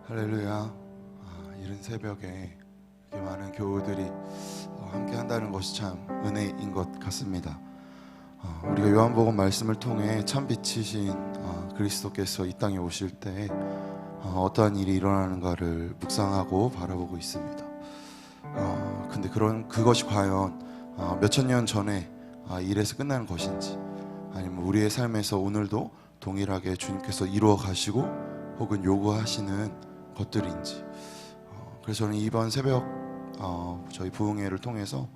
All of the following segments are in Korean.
할렐루야. 이른 새벽에 이렇게 많은 교우들이 함께 한다는 것이 참 은혜인 것 같습니다. 우리가 요한복음 말씀을 통해 참 빛이신 그리스도께서 이 땅에 오실 때 어떠한 일이 일어나는가를 묵상하고 바라보고 있습니다. 근데 그것이 과연 몇천 년 전에 일에서 끝나는 것인지, 아니면 우리의 삶에서 오늘도 동일하게 주님께서 이루어 가시고 혹은 요구하시는 것들인지, 그래서 저는 이번 새벽 저희 부흥회를 통해서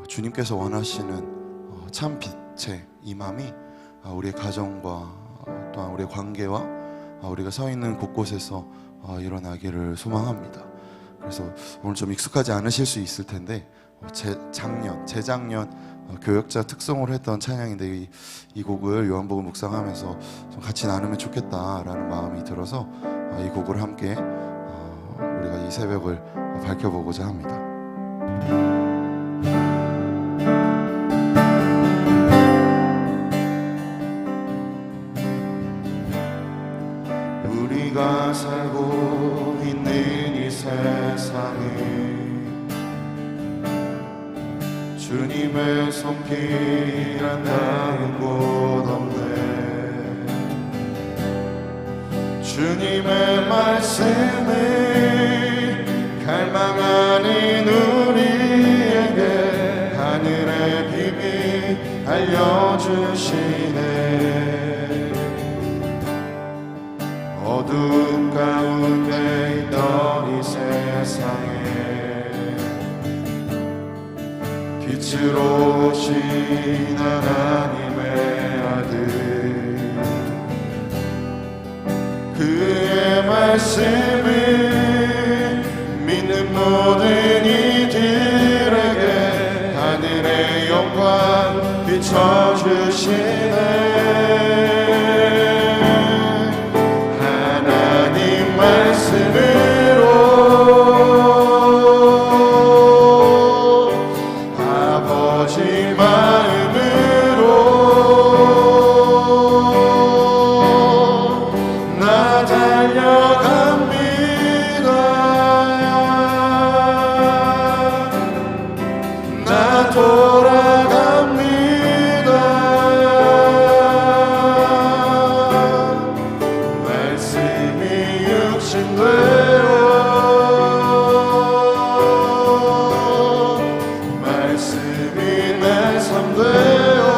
주님께서 원하시는 참 빛의 임함이 우리의 가정과 또한 우리의 관계와 우리가 서 있는 곳곳에서 일어나기를 소망합니다. 그래서 오늘 좀 익숙하지 않으실 수 있을 텐데, 재작년 교역자 특송을 했던 찬양인데, 이 곡을 요한복음 묵상하면서 좀 같이 나누면 좋겠다라는 마음이 들어서 이 곡을 함께 우리가 이 새벽을 밝혀보고자 합니다. 우리가 살고 있는 이 세상에 주님의 손길한 다른 곳 없네. 주님의 말씀을 갈망하는 우리에게 하늘의 비밀 알려주시네. 어두운 가운데 있던 이 세상에 빛으로 오신 하나님의 아들, 그의 말씀을 믿는 모든 이들에게 하늘의 영광 비춰주시네. 하나님 말씀으로 아버지 마음으로 나 달려갑니다. 나 돌아갑니다. 말씀이 육신되어 말씀이 내 삶 되어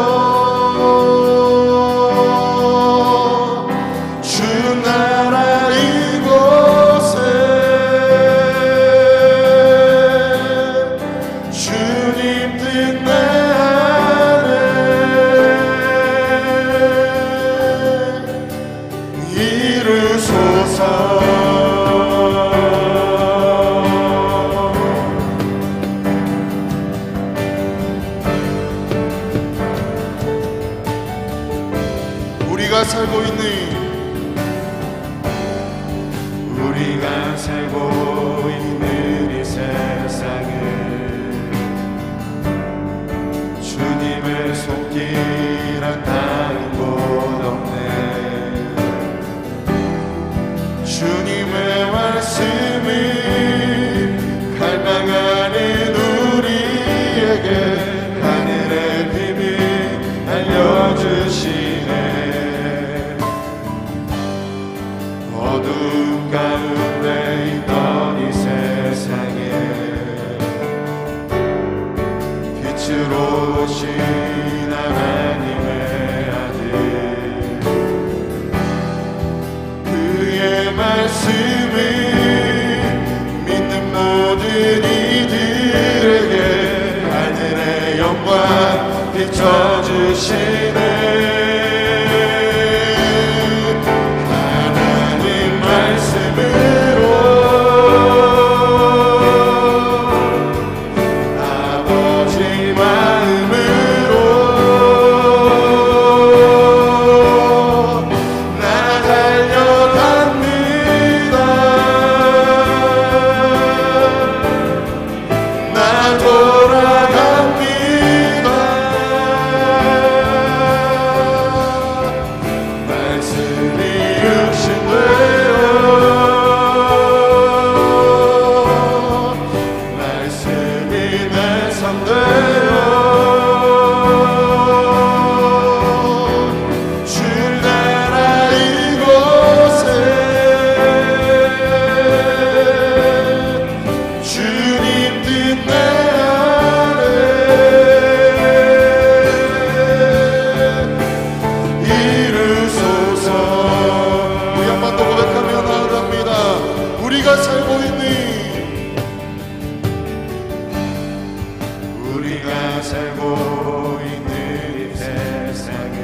주 나라 이곳에 주님 뜻 내 안에 이루소서. 우리가 살고 있는 이 세상은 주님의 손길한 다른 곳 없네. 주님의 말씀을 갈망하는 우리에게 하늘의 비밀 알려주시네. 어두운 가운데 있던 이 세상에 빛으로 오신 하나님의 아들, 그의 말씀을 믿는 모든 이들에게 하늘의 영광 비춰주시네. 말씀이 육신되어 우리가 살고 있는 이 세상은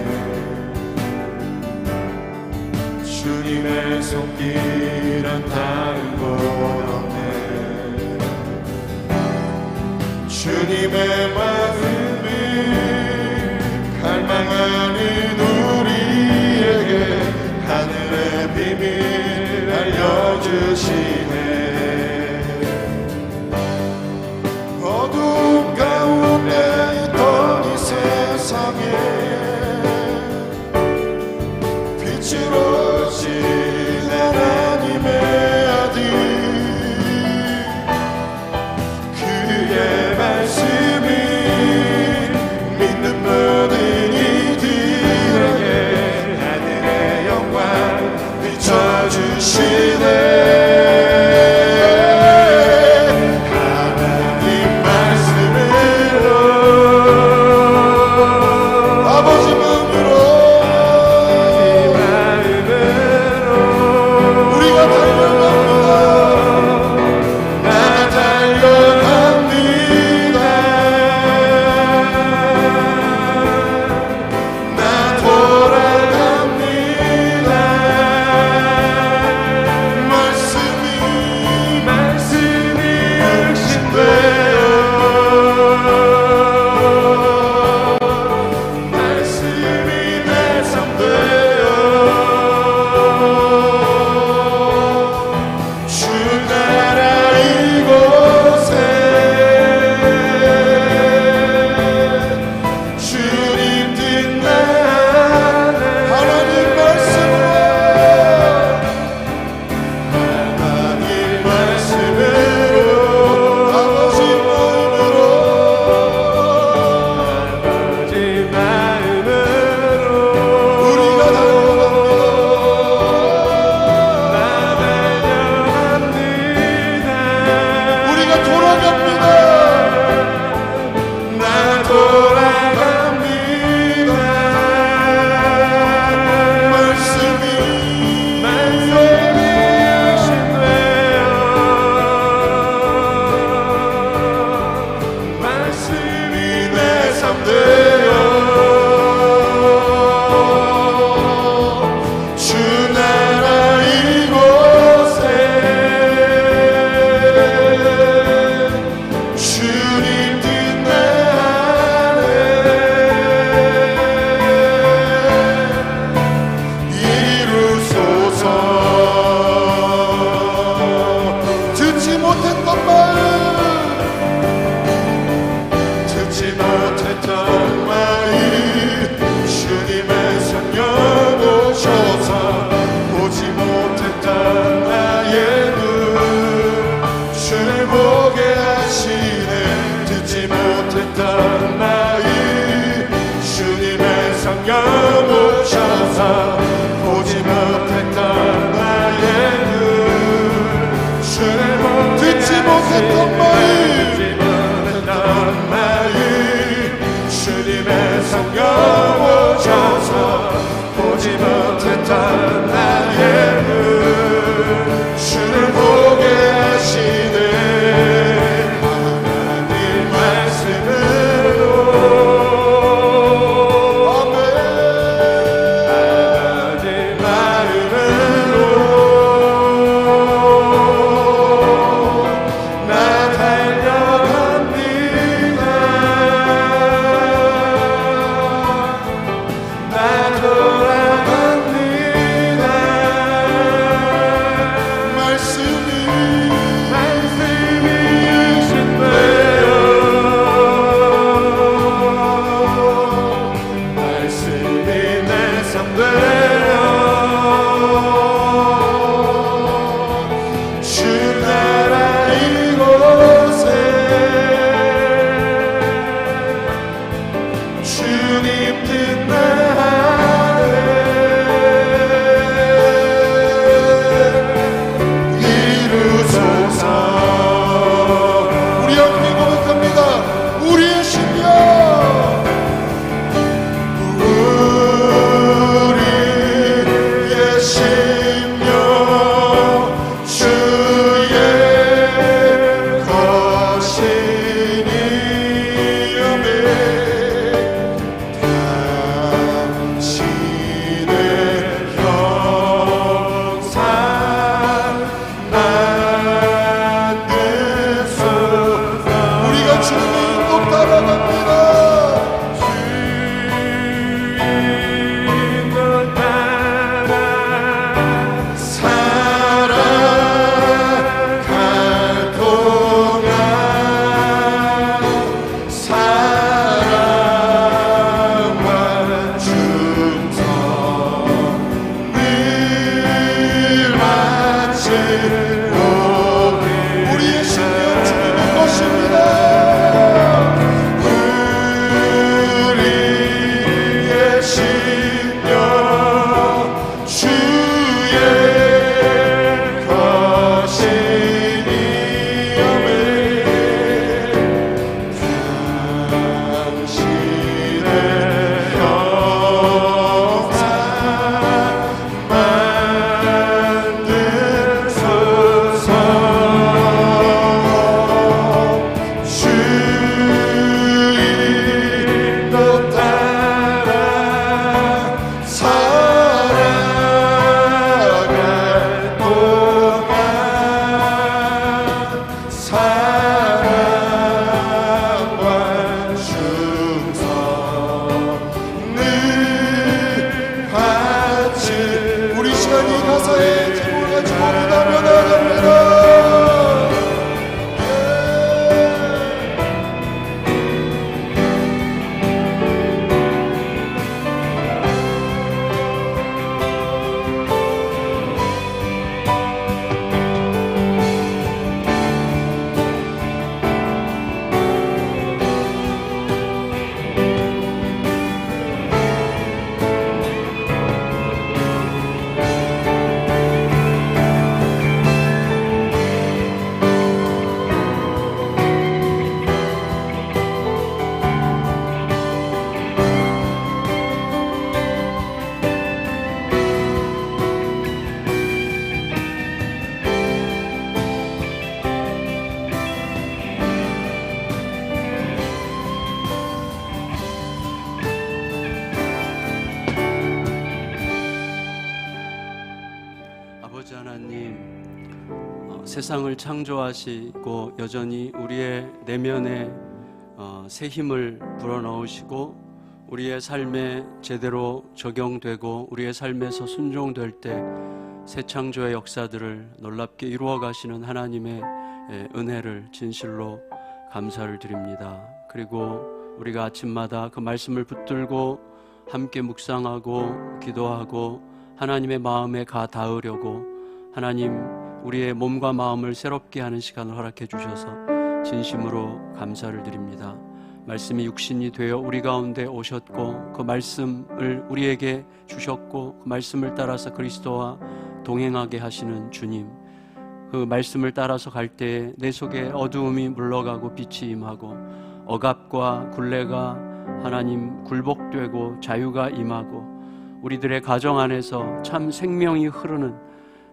주님의 손길은 다른 곳 없네. 주님의 마음을 갈망하는 우리에게 하늘의 비밀 알려주시네. 어두운 가운데 있던 이 세상에 빛으로 오신 하나님의 아들, 그의 말씀을 믿는 모든 이들에게 하늘의 영광 비춰주시네. 주를 보게 하시네. 하나님 말씀을 주님의 인도 따라갑니다. 아버지 하나님, 세상을 창조하시고 여전히 우리의 내면에 새 힘을 불어넣으시고 우리의 삶에 제대로 적용되고 우리의 삶에서 순종될 때 새 창조의 역사들을 놀랍게 이루어 가시는 하나님의 은혜를 진실로 감사를 드립니다. 그리고 우리가 아침마다 그 말씀을 붙들고 함께 묵상하고 기도하고 하나님의 마음에 가 닿으려고 하나님 우리의 몸과 마음을 새롭게 하는 시간을 허락해 주셔서 진심으로 감사를 드립니다. 말씀이 육신이 되어 우리 가운데 오셨고 그 말씀을 우리에게 주셨고 그 말씀을 따라서 그리스도와 동행하게 하시는 주님, 그 말씀을 따라서 갈 때에 내 속에 어두움이 물러가고 빛이 임하고 억압과 굴레가 하나님 굴복되고 자유가 임하고 우리들의 가정 안에서 참 생명이 흐르는,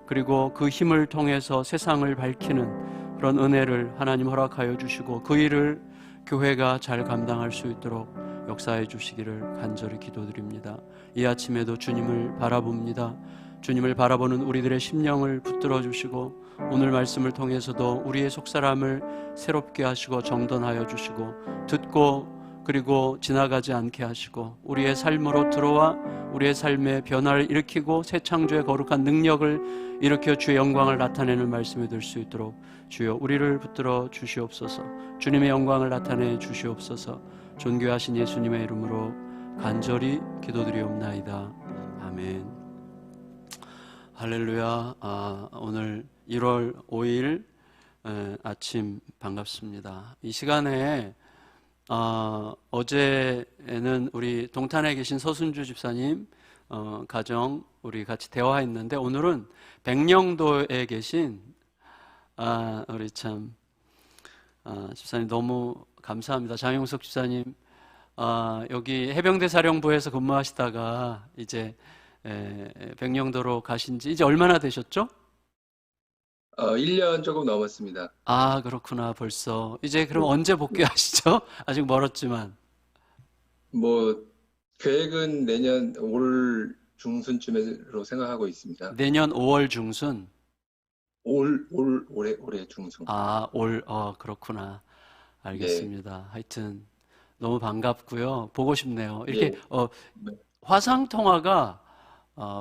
그리고 그 힘을 통해서 세상을 밝히는 그런 은혜를 하나님 허락하여 주시고 그 일을 교회가 잘 감당할 수 있도록 역사해 주시기를 간절히 기도드립니다. 이 아침에도 주님을 바라봅니다. 주님을 바라보는 우리들의 심령을 붙들어 주시고 오늘 말씀을 통해서도 우리의 속사람을 새롭게 하시고 정돈하여 주시고 듣고 그리고 지나가지 않게 하시고 우리의 삶으로 들어와 우리의 삶의 변화를 일으키고 새 창조의 거룩한 능력을 일으켜 주의 영광을 나타내는 말씀이 될 수 있도록 주여 우리를 붙들어 주시옵소서. 주님의 영광을 나타내 주시옵소서. 존귀하신 예수님의 이름으로 간절히 기도드리옵나이다. 아멘. 할렐루야. 오늘 1월 5일 아침 반갑습니다. 이 시간에 어제는 우리 동탄에 계신 서순주 집사님 가정 우리 같이 대화했는데 오늘은 백령도에 계신 우리 참 집사님 너무 감사합니다. 장용석 집사님 여기 해병대 사령부에서 근무하시다가 이제 백령도로 가신 지 이제 얼마나 되셨죠? 1년 조금 넘었습니다. 아, 그렇구나. 벌써 이제 그럼 언제 복귀하시죠? 아직 멀었지만. 뭐 계획은 내년 올 중순쯤으로 생각하고 있습니다. 내년 5월 중순. 올해 중순. 올 그렇구나. 네. 알겠습니다. 하여튼 너무 반갑고요. 보고 싶네요. 이렇게 예. 네. 화상 통화가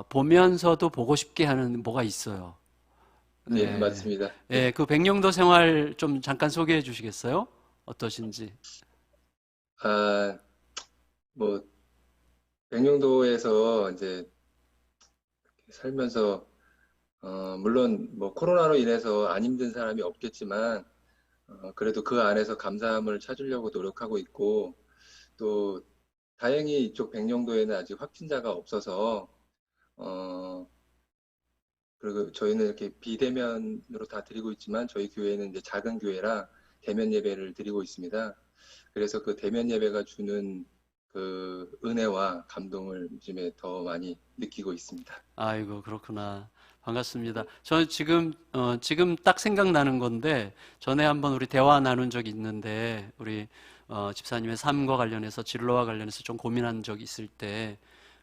보면서도 보고 싶게 하는 뭐가 있어요. 네, 네. 맞습니다. 예, 예. 그 백령도 생활 좀 잠깐 소개해 주시겠어요? 어떠신지? 아, 뭐 백령도에서 이제 살면서 물론 뭐 코로나로 인해서 안 힘든 사람이 없겠지만 그래도 그 안에서 감사함을 찾으려고 노력하고 있고 또 다행히 이쪽 백령도에는 아직 확진자가 없어서 어, 그리고 저희는 이렇게 비대면으로 다 드리고 있지만 저희 교회는 이제 작은 교회라 대면 예배를 드리고 있습니다. 그래서 그 대면 예배가 주는 그 은혜와 감동을 요즘에 더 많이 느끼고 있습니다. 아이고, 그렇구나. 반갑습니다. 저는 지금 딱 생각나는 건데, 전에 한번 우리 대화 나눈 적이 있는데, 우리, 집사님의 삶과 관련해서, 진로와 관련해서 좀 고민한 적이 있을 때,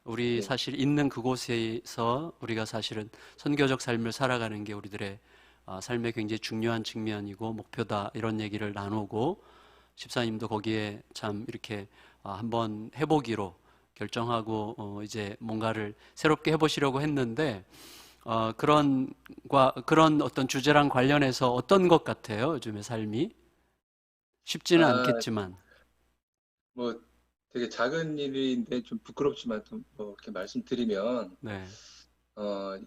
우리 네, 사실 있는 그곳에서 우리가 사실은 선교적 삶을 살아가는 게 우리들의 삶의 굉장히 중요한 측면이고, 목표다, 이런 얘기를 나누고, 집사님도 거기에 참 이렇게 한번 해보기로 결정하고 이제 뭔가를 새롭게 해보시려고 했는데 그런 어떤 주제랑 관련해서 어떤 것 같아요? 요즘의 삶이 쉽지는 아, 않겠지만, 뭐 되게 작은 일인데 좀 부끄럽지만 좀뭐 이렇게 말씀드리면 네,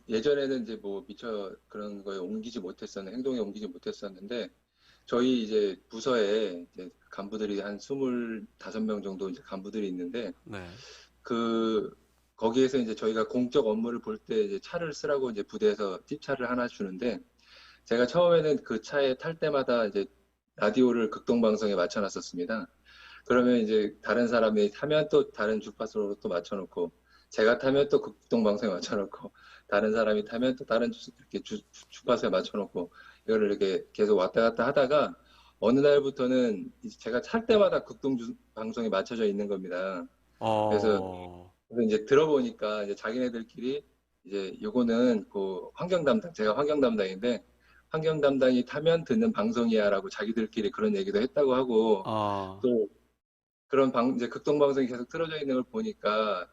예전에는 이제 뭐 미처 그런 거에 옮기지 못했었는 행동에 옮기지 못했었는데 저희 이제 부서에 이제 간부들이 한 25명 정도 이제 간부들이 있는데 네, 그 거기에서 이제 저희가 공적 업무를 볼 때 이제 차를 쓰라고 이제 부대에서 찝차를 하나 주는데 제가 처음에는 그 차에 탈 때마다 이제 라디오를 극동방송에 맞춰놨었습니다. 그러면 이제 다른 사람이 타면 또 다른 주파수로 또 맞춰놓고 제가 타면 또 극동방송에 맞춰놓고 다른 사람이 타면 또 다른 이렇게 주파수에 맞춰놓고 이거를 이렇게 계속 왔다 갔다 하다가 어느 날부터는 이제 제가 탈 때마다 극동방송에 맞춰져 있는 겁니다. 그래서 어, 이제 들어보니까 이제 자기네들끼리 이제 요거는 그 환경 담당, 제가 환경 담당인데 환경 담당이 타면 듣는 방송이야라고 자기들끼리 그런 얘기도 했다고 하고 어, 또 그런 이제 극동방송이 계속 틀어져 있는 걸 보니까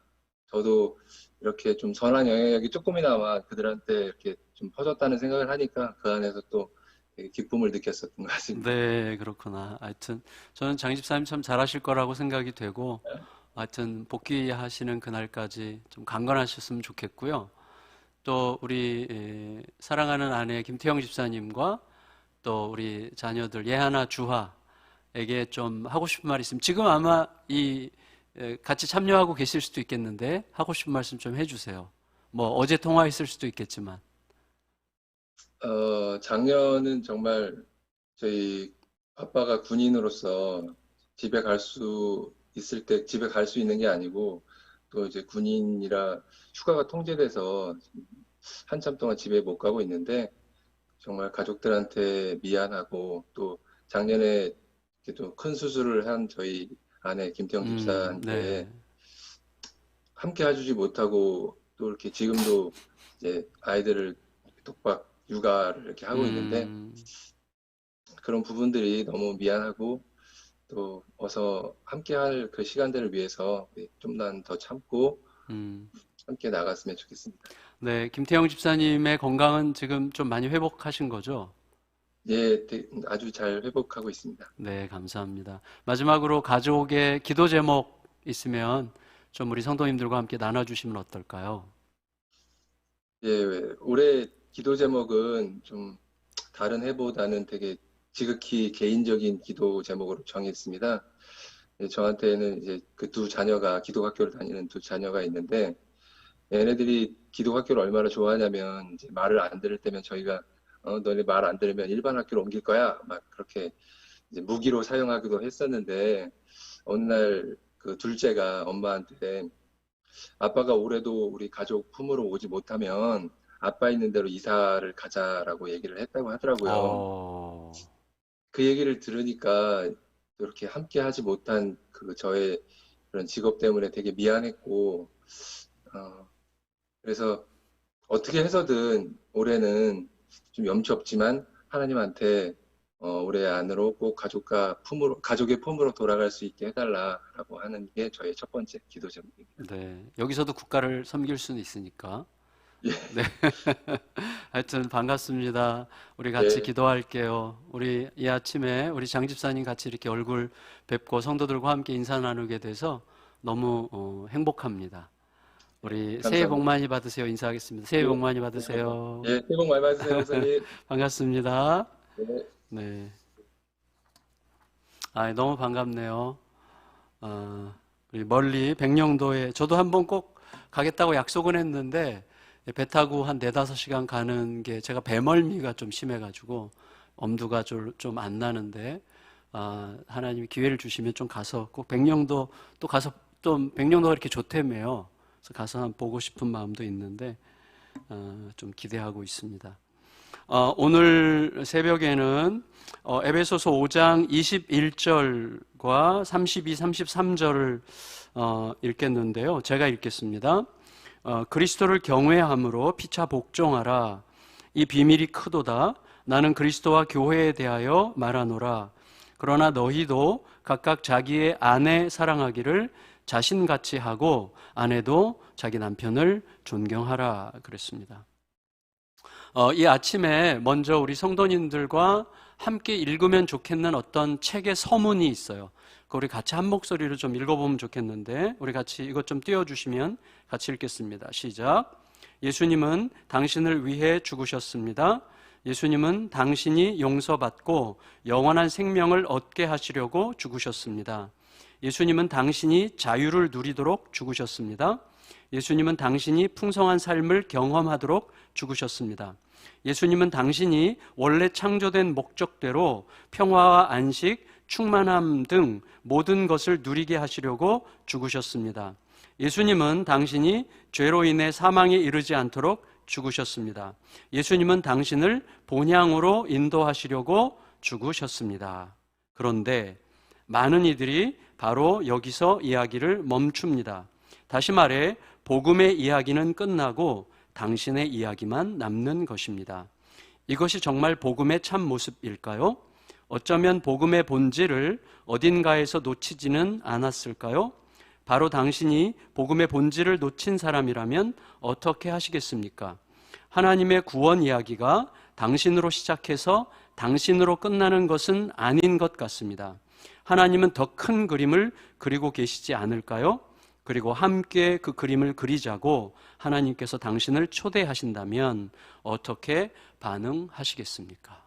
저도 이렇게 좀 선한 영향력이 조금이나마 그들한테 이렇게 좀 퍼졌다는 생각을 하니까 그 안에서 또 되게 기쁨을 느꼈었던 것 같습니다. 네, 그렇구나. 하여튼 저는 장 집사님 참 잘하실 거라고 생각이 되고, 하여튼 복귀하시는 그날까지 좀 강건하셨으면 좋겠고요. 또 우리 사랑하는 아내 김태영 집사님과 또 우리 자녀들 예하나 주하에게 좀 하고 싶은 말이 있으면 지금 아마 같이 참여하고 계실 수도 있겠는데 하고 싶은 말씀 좀 해주세요. 뭐 어제 통화했을 수도 있겠지만. 작년은 정말 저희 아빠가 군인으로서 집에 갈 수 있을 때 집에 갈 수 있는 게 아니고 또 이제 군인이라 휴가가 통제돼서 한참 동안 집에 못 가고 있는데 정말 가족들한테 미안하고 또 작년에 또 큰 수술을 한 저희 아내 김태영 네. 집사한테 함께 해주지 못하고 또 이렇게 지금도 이제 아이들을 독박 육아를 이렇게 하고 있는데 음, 그런 부분들이 너무 미안하고 또 어서 함께 할 그 시간들을 위해서 좀만 더 참고 음. 함께 나갔으면 좋겠습니다. 네, 김태영 집사님의 건강은 지금 좀 많이 회복하신 거죠? 예, 아주 잘 회복하고 있습니다. 네, 감사합니다. 마지막으로 가족의 기도 제목 있으면 좀 우리 성도님들과 함께 나눠주시면 어떨까요? 예, 올해 기도 제목은 좀 다른 해보다는 되게 지극히 개인적인 기도 제목으로 정했습니다. 예, 저한테는 이제 그 두 자녀가 기독학교를 다니는 두 자녀가 있는데 얘네들이 기독학교를 얼마나 좋아하냐면 이제 말을 안 들을 때면 저희가 너네 말 안 들으면 일반 학교로 옮길 거야 막 그렇게 이제 무기로 사용하기도 했었는데 어느 날 그 둘째가 엄마한테 아빠가 올해도 우리 가족 품으로 오지 못하면 아빠 있는 대로 이사를 가자라고 얘기를 했다고 하더라고요. 어, 그 얘기를 들으니까 이렇게 함께 하지 못한 그 저의 그런 직업 때문에 되게 미안했고, 어, 그래서 어떻게 해서든 올해는 좀 염치 없지만 하나님한테 올해 안으로 꼭 가족의 품으로 돌아갈 수 있게 해달라라고 하는 게 저의 첫 번째 기도 제목입니다. 네, 여기서도 국가를 섬길 수는 있으니까. 예. 네. 하여튼 반갑습니다. 우리 같이 네. 기도할게요. 우리 이 아침에 우리 장 집사님 같이 이렇게 얼굴 뵙고 성도들과 함께 인사 나누게 돼서 너무 행복합니다. 우리 새해 감사합니다. 복 많이 받으세요. 인사하겠습니다. 새해 복 많이 받으세요. 예, 새해 복 많이 받으세요, 목사님. 반갑습니다. 네. 네. 너무 반갑네요. 우리 멀리 백령도에 저도 한번 꼭 가겠다고 약속은 했는데 배 타고 한 4-5시간 가는 게 제가 배멀미가 좀 심해가지고 엄두가 좀 안 나는데 하나님이 기회를 주시면 좀 가서 꼭 백령도 또 가서 좀 백령도가 이렇게 좋다며요. 그래서 가서 한번 보고 싶은 마음도 있는데 좀 기대하고 있습니다. 오늘 새벽에는 에베소서 5장 21절과 32, 33절을 읽겠는데요. 제가 읽겠습니다. 그리스도를 경외함으로 피차 복종하라. 이 비밀이 크도다. 나는 그리스도와 교회에 대하여 말하노라. 그러나 너희도 각각 자기의 아내 사랑하기를 자신같이 하고 아내도 자기 남편을 존경하라 그랬습니다. 이 아침에 먼저 우리 성도님들과 함께 읽으면 좋겠는 어떤 책의 서문이 있어요. 우리 같이 한 목소리로 좀 읽어보면 좋겠는데 우리 같이 이것 좀 띄워주시면 같이 읽겠습니다. 시작. 예수님은 당신을 위해 죽으셨습니다. 예수님은 당신이 용서받고 영원한 생명을 얻게 하시려고 죽으셨습니다. 예수님은 당신이 자유를 누리도록 죽으셨습니다. 예수님은 당신이 풍성한 삶을 경험하도록 죽으셨습니다. 예수님은 당신이 원래 창조된 목적대로 평화와 안식, 충만함 등 모든 것을 누리게 하시려고 죽으셨습니다. 예수님은 당신이 죄로 인해 사망에 이르지 않도록 죽으셨습니다. 예수님은 당신을 본향으로 인도하시려고 죽으셨습니다. 그런데 많은 이들이 바로 여기서 이야기를 멈춥니다. 다시 말해 복음의 이야기는 끝나고 당신의 이야기만 남는 것입니다. 이것이 정말 복음의 참 모습일까요? 어쩌면 복음의 본질을 어딘가에서 놓치지는 않았을까요? 바로 당신이 복음의 본질을 놓친 사람이라면 어떻게 하시겠습니까? 하나님의 구원 이야기가 당신으로 시작해서 당신으로 끝나는 것은 아닌 것 같습니다. 하나님은 더 큰 그림을 그리고 계시지 않을까요? 그리고 함께 그 그림을 그리자고 하나님께서 당신을 초대하신다면 어떻게 반응하시겠습니까?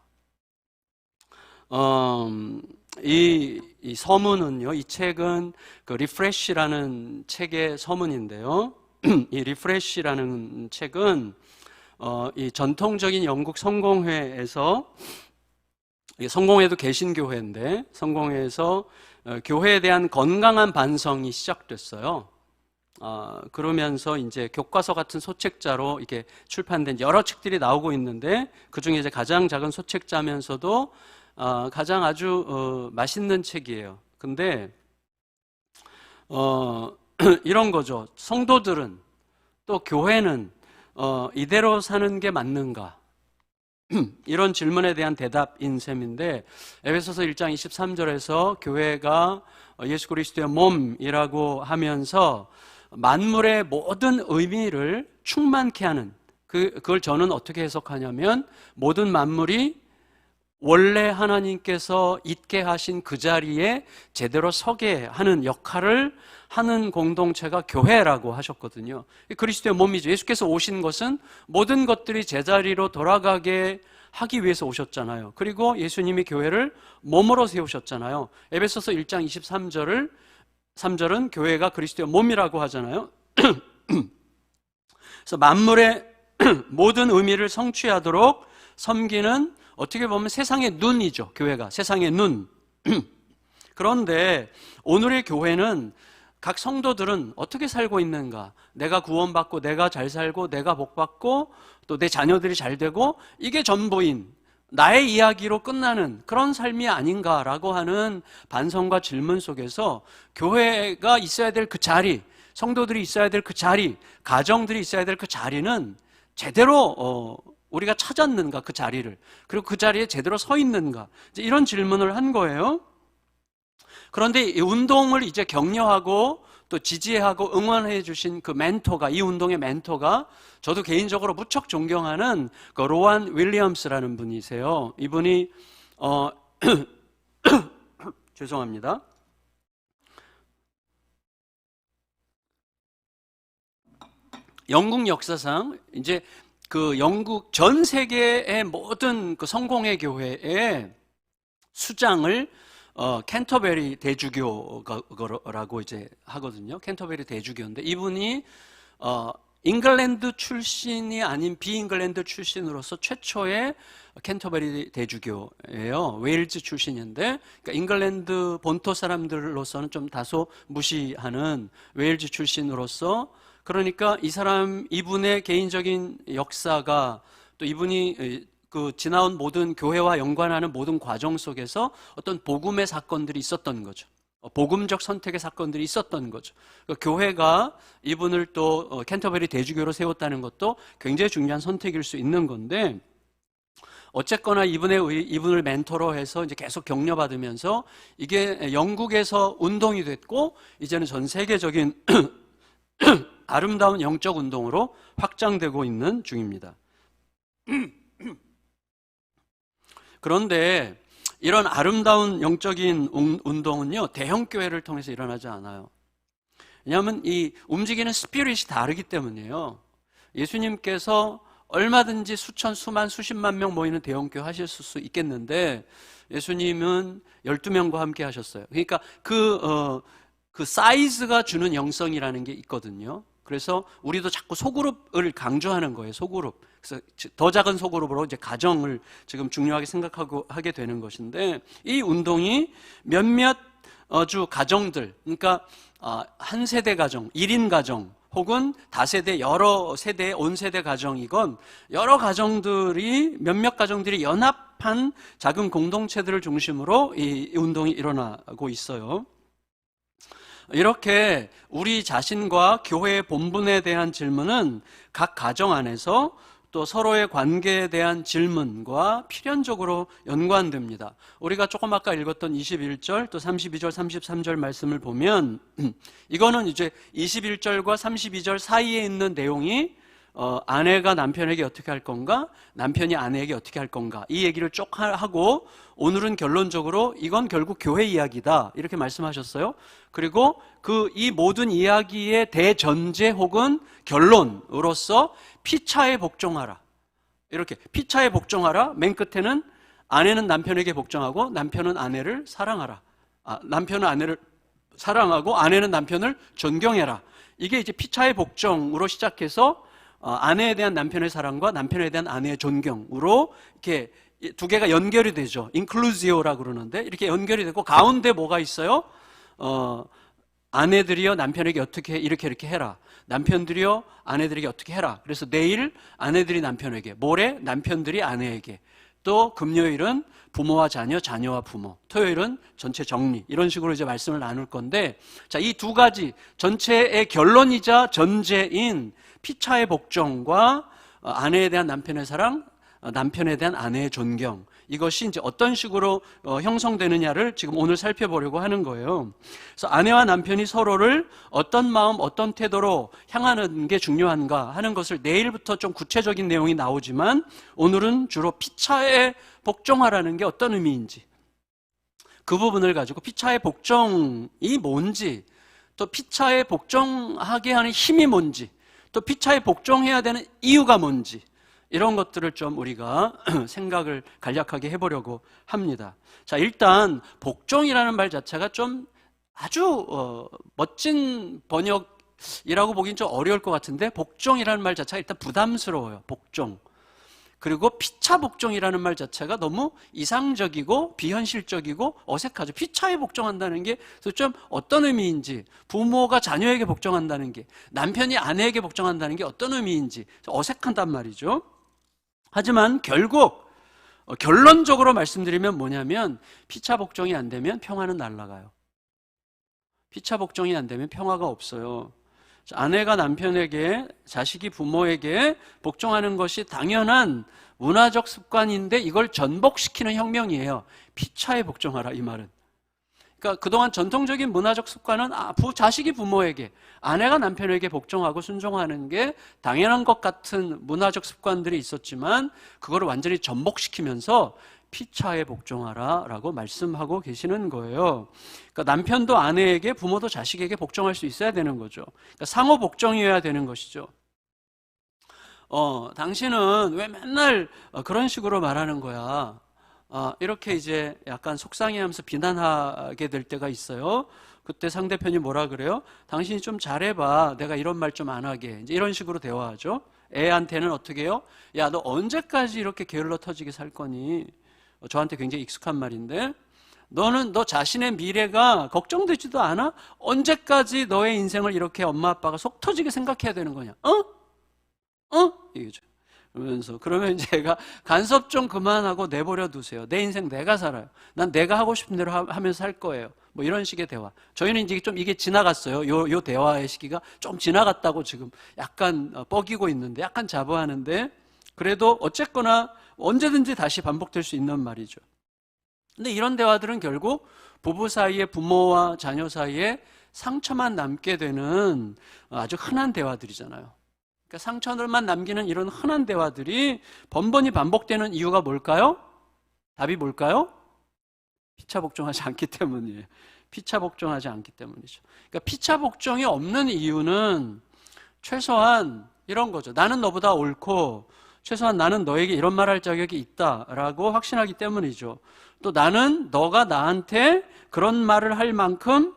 이 서문은요, 이 책은 그 리프레시라는 책의 서문인데요. 이 리프레시라는 책은 이 전통적인 영국 성공회에서, 성공회도 개신교회인데 성공회에서 교회에 대한 건강한 반성이 시작됐어요. 그러면서 이제 교과서 같은 소책자로 이렇게 출판된 여러 책들이 나오고 있는데 그 중에 이제 가장 작은 소책자면서도 가장 아주 맛있는 책이에요. 근데 이런 거죠. 성도들은 또 교회는 이대로 사는 게 맞는가? 이런 질문에 대한 대답인 셈인데 에베소서 1장 23절에서 교회가 예수 그리스도의 몸이라고 하면서 만물의 모든 의미를 충만케 하는 그걸 저는 어떻게 해석하냐면 모든 만물이 원래 하나님께서 있게 하신 그 자리에 제대로 서게 하는 역할을 하는 공동체가 교회라고 하셨거든요. 그리스도의 몸이죠. 예수께서 오신 것은 모든 것들이 제자리로 돌아가게 하기 위해서 오셨잖아요. 그리고 예수님이 교회를 몸으로 세우셨잖아요. 에베소서 1장 23절은 교회가 그리스도의 몸이라고 하잖아요. 그래서 만물의 모든 의미를 성취하도록 섬기는 어떻게 보면 세상의 눈이죠. 교회가 세상의 눈. 그런데 오늘의 교회는 각 성도들은 어떻게 살고 있는가? 내가 구원받고 내가 잘 살고 내가 복받고 또 내 자녀들이 잘 되고 이게 전부인 나의 이야기로 끝나는 그런 삶이 아닌가라고 하는 반성과 질문 속에서 교회가 있어야 될 그 자리, 성도들이 있어야 될 그 자리, 가정들이 있어야 될 그 자리는 제대로 우리가 찾았는가, 그 자리를. 그리고 그 자리에 제대로 서 있는가. 이제 이런 질문을 한 거예요. 그런데 이 운동을 이제 격려하고 또 지지하고 응원해 주신 그 멘토가, 이 운동의 멘토가 저도 개인적으로 무척 존경하는 그 로안 윌리엄스라는 분이세요. 이분이 죄송합니다. 영국 역사상 이제 그 영국 전 세계의 모든 그 성공회 교회의 수장을 캔터베리 대주교라고 이제 하거든요. 캔터베리 대주교인데 이분이 잉글랜드 출신이 아닌 비잉글랜드 출신으로서 최초의 캔터베리 대주교예요. 웨일즈 출신인데, 그러니까 잉글랜드 본토 사람들로서는 좀 다소 무시하는 웨일즈 출신으로서, 그러니까 이분의 개인적인 역사가 또 이분이 그 지나온 모든 교회와 연관하는 모든 과정 속에서 어떤 복음의 사건들이 있었던 거죠. 복음적 선택의 사건들이 있었던 거죠. 교회가 이분을 또 캔터베리 대주교로 세웠다는 것도 굉장히 중요한 선택일 수 있는 건데, 어쨌거나 이분을 멘토로 해서 이제 계속 격려받으면서 이게 영국에서 운동이 됐고, 이제는 전 세계적인 아름다운 영적 운동으로 확장되고 있는 중입니다. 그런데 이런 아름다운 영적인 운동은요, 대형 교회를 통해서 일어나지 않아요. 왜냐하면 이 움직이는 스피릿이 다르기 때문이에요. 예수님께서 얼마든지 수천, 수만, 수십만 명 모이는 대형 교회 하실 수 있겠는데, 예수님은 12명과 함께 하셨어요. 그러니까 그 사이즈가 주는 영성이라는 게 있거든요. 그래서 우리도 자꾸 소그룹을 강조하는 거예요. 소그룹. 그래서 더 작은 소그룹으로 이제 가정을 지금 중요하게 생각하고 하게 되는 것인데, 이 운동이 몇몇 주 가정들, 그러니까 한 세대 가정, 1인 가정, 혹은 다세대, 여러 세대의 온 세대 가정이건 여러 가정들이, 몇몇 가정들이 연합한 작은 공동체들을 중심으로 이 운동이 일어나고 있어요. 이렇게 우리 자신과 교회의 본분에 대한 질문은 각 가정 안에서 또 서로의 관계에 대한 질문과 필연적으로 연관됩니다. 우리가 조금 아까 읽었던 21절 또 32절 33절 말씀을 보면, 이거는 이제 21절과 32절 사이에 있는 내용이 아내가 남편에게 어떻게 할 건가, 남편이 아내에게 어떻게 할 건가, 이 얘기를 쭉 하고, 오늘은 결론적으로 이건 결국 교회 이야기다 이렇게 말씀하셨어요. 그리고 이 모든 이야기의 대전제 혹은 결론으로서 피차에 복종하라, 이렇게 피차에 복종하라, 맨 끝에는 아내는 남편에게 복종하고 남편은 아내를 사랑하라, 남편은 아내를 사랑하고 아내는 남편을 존경해라. 이게 이제 피차의 복종으로 시작해서 아내에 대한 남편의 사랑과 남편에 대한 아내의 존경으로 이렇게 두 개가 연결이 되죠. 인클루지오라고 그러는데, 이렇게 연결이 되고 가운데 뭐가 있어요? 아내들이여 남편에게 어떻게 이렇게 해라, 남편들이여 아내들에게 어떻게 해라. 그래서 내일 아내들이 남편에게, 모레 남편들이 아내에게, 또 금요일은 부모와 자녀, 자녀와 부모, 토요일은 전체 정리, 이런 식으로 이제 말씀을 나눌 건데, 자, 이 두 가지 전체의 결론이자 전제인 피차의 복종과 아내에 대한 남편의 사랑, 남편에 대한 아내의 존경, 이것이 이제 어떤 식으로 형성되느냐를 지금 오늘 살펴보려고 하는 거예요. 그래서 아내와 남편이 서로를 어떤 마음, 어떤 태도로 향하는 게 중요한가 하는 것을 내일부터 좀 구체적인 내용이 나오지만, 오늘은 주로 피차에 복종하라는 게 어떤 의미인지, 그 부분을 가지고 피차의 복종이 뭔지, 또 피차에 복종하게 하는 힘이 뭔지, 또 피차에 복종해야 되는 이유가 뭔지, 이런 것들을 좀 우리가 생각을 간략하게 해보려고 합니다. 자, 일단 복종이라는 말 자체가 좀 아주 멋진 번역이라고 보기엔 좀 어려울 것 같은데, 복종이라는 말 자체가 일단 부담스러워요. 복종. 그리고 피차 복종이라는 말 자체가 너무 이상적이고 비현실적이고 어색하죠. 피차에 복종한다는 게 좀 어떤 의미인지, 부모가 자녀에게 복종한다는 게, 남편이 아내에게 복종한다는 게 어떤 의미인지 어색한단 말이죠. 하지만 결국 결론적으로 말씀드리면 뭐냐면, 피차 복종이 안 되면 평화는 날아가요. 피차 복종이 안 되면 평화가 없어요. 아내가 남편에게, 자식이 부모에게 복종하는 것이 당연한 문화적 습관인데 이걸 전복시키는 혁명이에요. 피차에 복종하라, 이 말은. 그러니까 그동안 전통적인 문화적 습관은 자식이 부모에게, 아내가 남편에게 복종하고 순종하는 게 당연한 것 같은 문화적 습관들이 있었지만 그거를 완전히 전복시키면서 피차에 복종하라 라고 말씀하고 계시는 거예요. 그러니까 남편도 아내에게, 부모도 자식에게 복종할 수 있어야 되는 거죠. 그러니까 상호 복종이어야 되는 것이죠. 당신은 왜 맨날 그런 식으로 말하는 거야? 이렇게 이제 약간 속상해하면서 비난하게 될 때가 있어요. 그때 상대편이 뭐라 그래요? 당신이 좀 잘해봐. 내가 이런 말 좀 안 하게. 이제 이런 식으로 대화하죠. 애한테는 어떻게 해요? 야, 너 언제까지 이렇게 게을러 터지게 살 거니? 저한테 굉장히 익숙한 말인데, 너는 너 자신의 미래가 걱정되지도 않아? 언제까지 너의 인생을 이렇게 엄마 아빠가 속 터지게 생각해야 되는 거냐? 이거죠. 그러면 제가 간섭 좀 그만하고 내버려 두세요. 내 인생 내가 살아요. 난 내가 하고 싶은 대로 하면서 살 거예요. 뭐 이런 식의 대화. 저희는 이제 좀 이게 지나갔어요. 요 대화의 시기가 좀 지나갔다고 지금 약간 뻐기고 있는데, 약간 자부하는데, 그래도 어쨌거나 언제든지 다시 반복될 수 있는 말이죠. 근데 이런 대화들은 결국 부부 사이에, 부모와 자녀 사이에 상처만 남게 되는 아주 흔한 대화들이잖아요. 그러니까 상처들만 남기는 이런 흔한 대화들이 번번이 반복되는 이유가 뭘까요? 답이 뭘까요? 피차 복종하지 않기 때문이에요. 피차 복종하지 않기 때문이죠. 그러니까 피차 복종이 없는 이유는 최소한 이런 거죠. 나는 너보다 옳고 최소한 나는 너에게 이런 말할 자격이 있다라고 확신하기 때문이죠. 또 나는 너가 나한테 그런 말을 할 만큼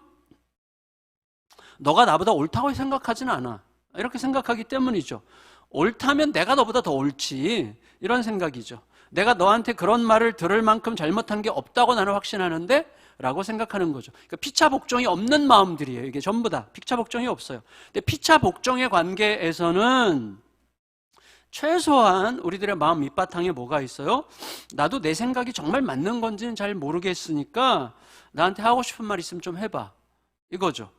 너가 나보다 옳다고 생각하지는 않아. 이렇게 생각하기 때문이죠. 옳다면 내가 너보다 더 옳지, 이런 생각이죠. 내가 너한테 그런 말을 들을 만큼 잘못한 게 없다고 나는 확신하는데 라고 생각하는 거죠. 그러니까 피차 복종이 없는 마음들이에요. 이게 전부 다 피차 복종이 없어요. 근데 피차 복종의 관계에서는 최소한 우리들의 마음 밑바탕에 뭐가 있어요? 나도 내 생각이 정말 맞는 건지는 잘 모르겠으니까 나한테 하고 싶은 말 있으면 좀 해봐, 이거죠.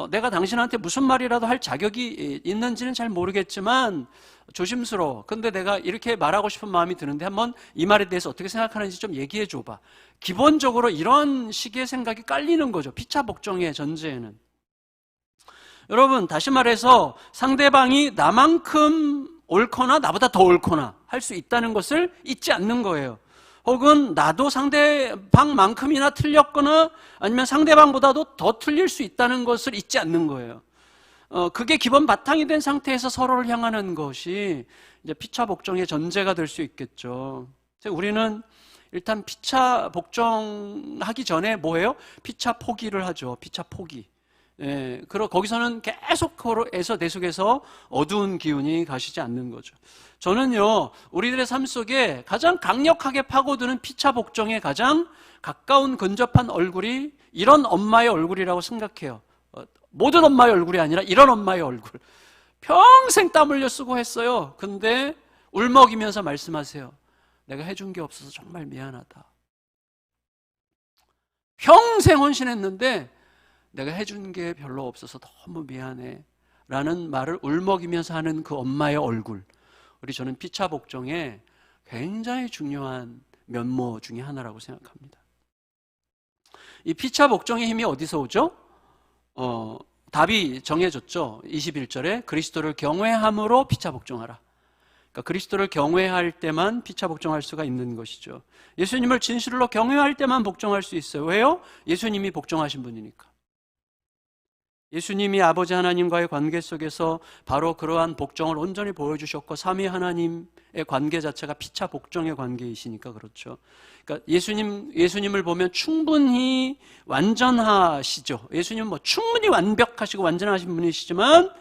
내가 당신한테 무슨 말이라도 할 자격이 있는지는 잘 모르겠지만 조심스러워. 근데 내가 이렇게 말하고 싶은 마음이 드는데 한번 이 말에 대해서 어떻게 생각하는지 좀 얘기해 줘봐. 기본적으로 이런 식의 생각이 깔리는 거죠. 피차 복종의 전제에는. 여러분, 다시 말해서 상대방이 나만큼 옳거나 나보다 더 옳거나 할 수 있다는 것을 잊지 않는 거예요. 혹은 나도 상대방만큼이나 틀렸거나 아니면 상대방보다도 더 틀릴 수 있다는 것을 잊지 않는 거예요. 그게 기본 바탕이 된 상태에서 서로를 향하는 것이 이제 피차 복종의 전제가 될 수 있겠죠. 우리는 일단 피차 복종하기 전에 뭐예요? 피차 포기를 하죠. 피차 포기. 예, 그리고 거기서는 계속 에서 내 속에서 어두운 기운이 가시지 않는 거죠. 저는요, 우리들의 삶 속에 가장 강력하게 파고드는 피차 복종에 가장 가까운 근접한 얼굴이 이런 엄마의 얼굴이라고 생각해요. 모든 엄마의 얼굴이 아니라 이런 엄마의 얼굴. 평생 땀 흘려 쓰고 했어요. 근데 울먹이면서 말씀하세요. 내가 해준 게 없어서 정말 미안하다. 평생 헌신했는데 내가 해준 게 별로 없어서 너무 미안해 라는 말을 울먹이면서 하는 그 엄마의 얼굴, 저는 피차 복종의 굉장히 중요한 면모 중에 하나라고 생각합니다. 이 피차 복종의 힘이 어디서 오죠? 답이 정해졌죠. 21절에 그리스도를 경외함으로 피차 복종하라. 그러니까 그리스도를 경외할 때만 피차 복종할 수가 있는 것이죠. 예수님을 진실로 경외할 때만 복종할 수 있어요. 왜요? 예수님이 복종하신 분이니까. 예수님이 아버지 하나님과의 관계 속에서 바로 그러한 복종을 온전히 보여주셨고 삼위 하나님의 관계 자체가 피차 복종의 관계이시니까 그렇죠. 그러니까 예수님을 보면 충분히 완전하시죠. 예수님은 충분히 완벽하시고 완전하신 분이시지만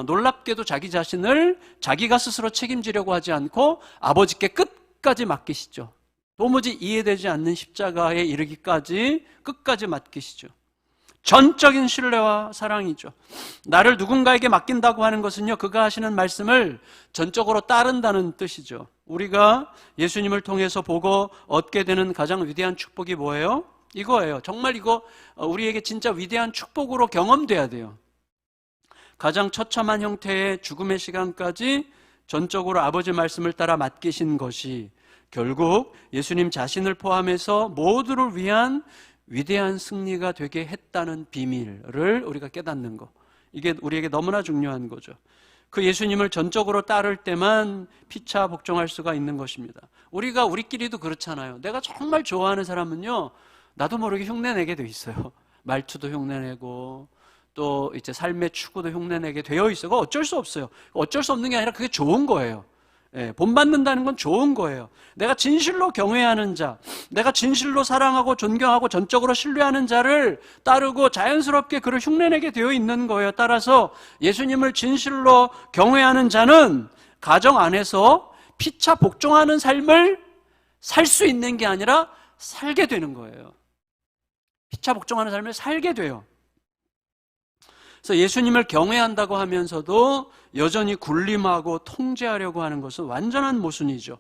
놀랍게도 자기 자신을 자기가 스스로 책임지려고 하지 않고 아버지께 끝까지 맡기시죠. 도무지 이해되지 않는 십자가에 이르기까지 끝까지 맡기시죠. 전적인 신뢰와 사랑이죠. 나를 누군가에게 맡긴다고 하는 것은요, 그가 하시는 말씀을 전적으로 따른다는 뜻이죠. 우리가 예수님을 통해서 보고 얻게 되는 가장 위대한 축복이 뭐예요? 이거예요. 정말 이거 우리에게 진짜 위대한 축복으로 경험돼야 돼요. 가장 처참한 형태의 죽음의 시간까지 전적으로 아버지 말씀을 따라 맡기신 것이 결국 예수님 자신을 포함해서 모두를 위한 위대한 승리가 되게 했다는 비밀을 우리가 깨닫는 것, 이게 우리에게 너무나 중요한 거죠. 그 예수님을 전적으로 따를 때만 피차 복종할 수가 있는 것입니다. 우리가 우리끼리도 그렇잖아요. 내가 정말 좋아하는 사람은요, 나도 모르게 흉내내게 돼 있어요. 말투도 흉내내고 또 이제 삶의 추구도 흉내내게 되어 있어요. 그거 어쩔 수 없어요. 어쩔 수 없는 게 아니라 그게 좋은 거예요. 예, 본받는다는 건 좋은 거예요. 내가 진실로 경외하는 자, 내가 진실로 사랑하고 존경하고 전적으로 신뢰하는 자를 따르고 자연스럽게 그를 흉내내게 되어 있는 거예요. 따라서 예수님을 진실로 경외하는 자는 가정 안에서 피차 복종하는 삶을 살 수 있는 게 아니라 살게 되는 거예요. 피차 복종하는 삶을 살게 돼요. 그래서 예수님을 경외한다고 하면서도 여전히 군림하고 통제하려고 하는 것은 완전한 모순이죠.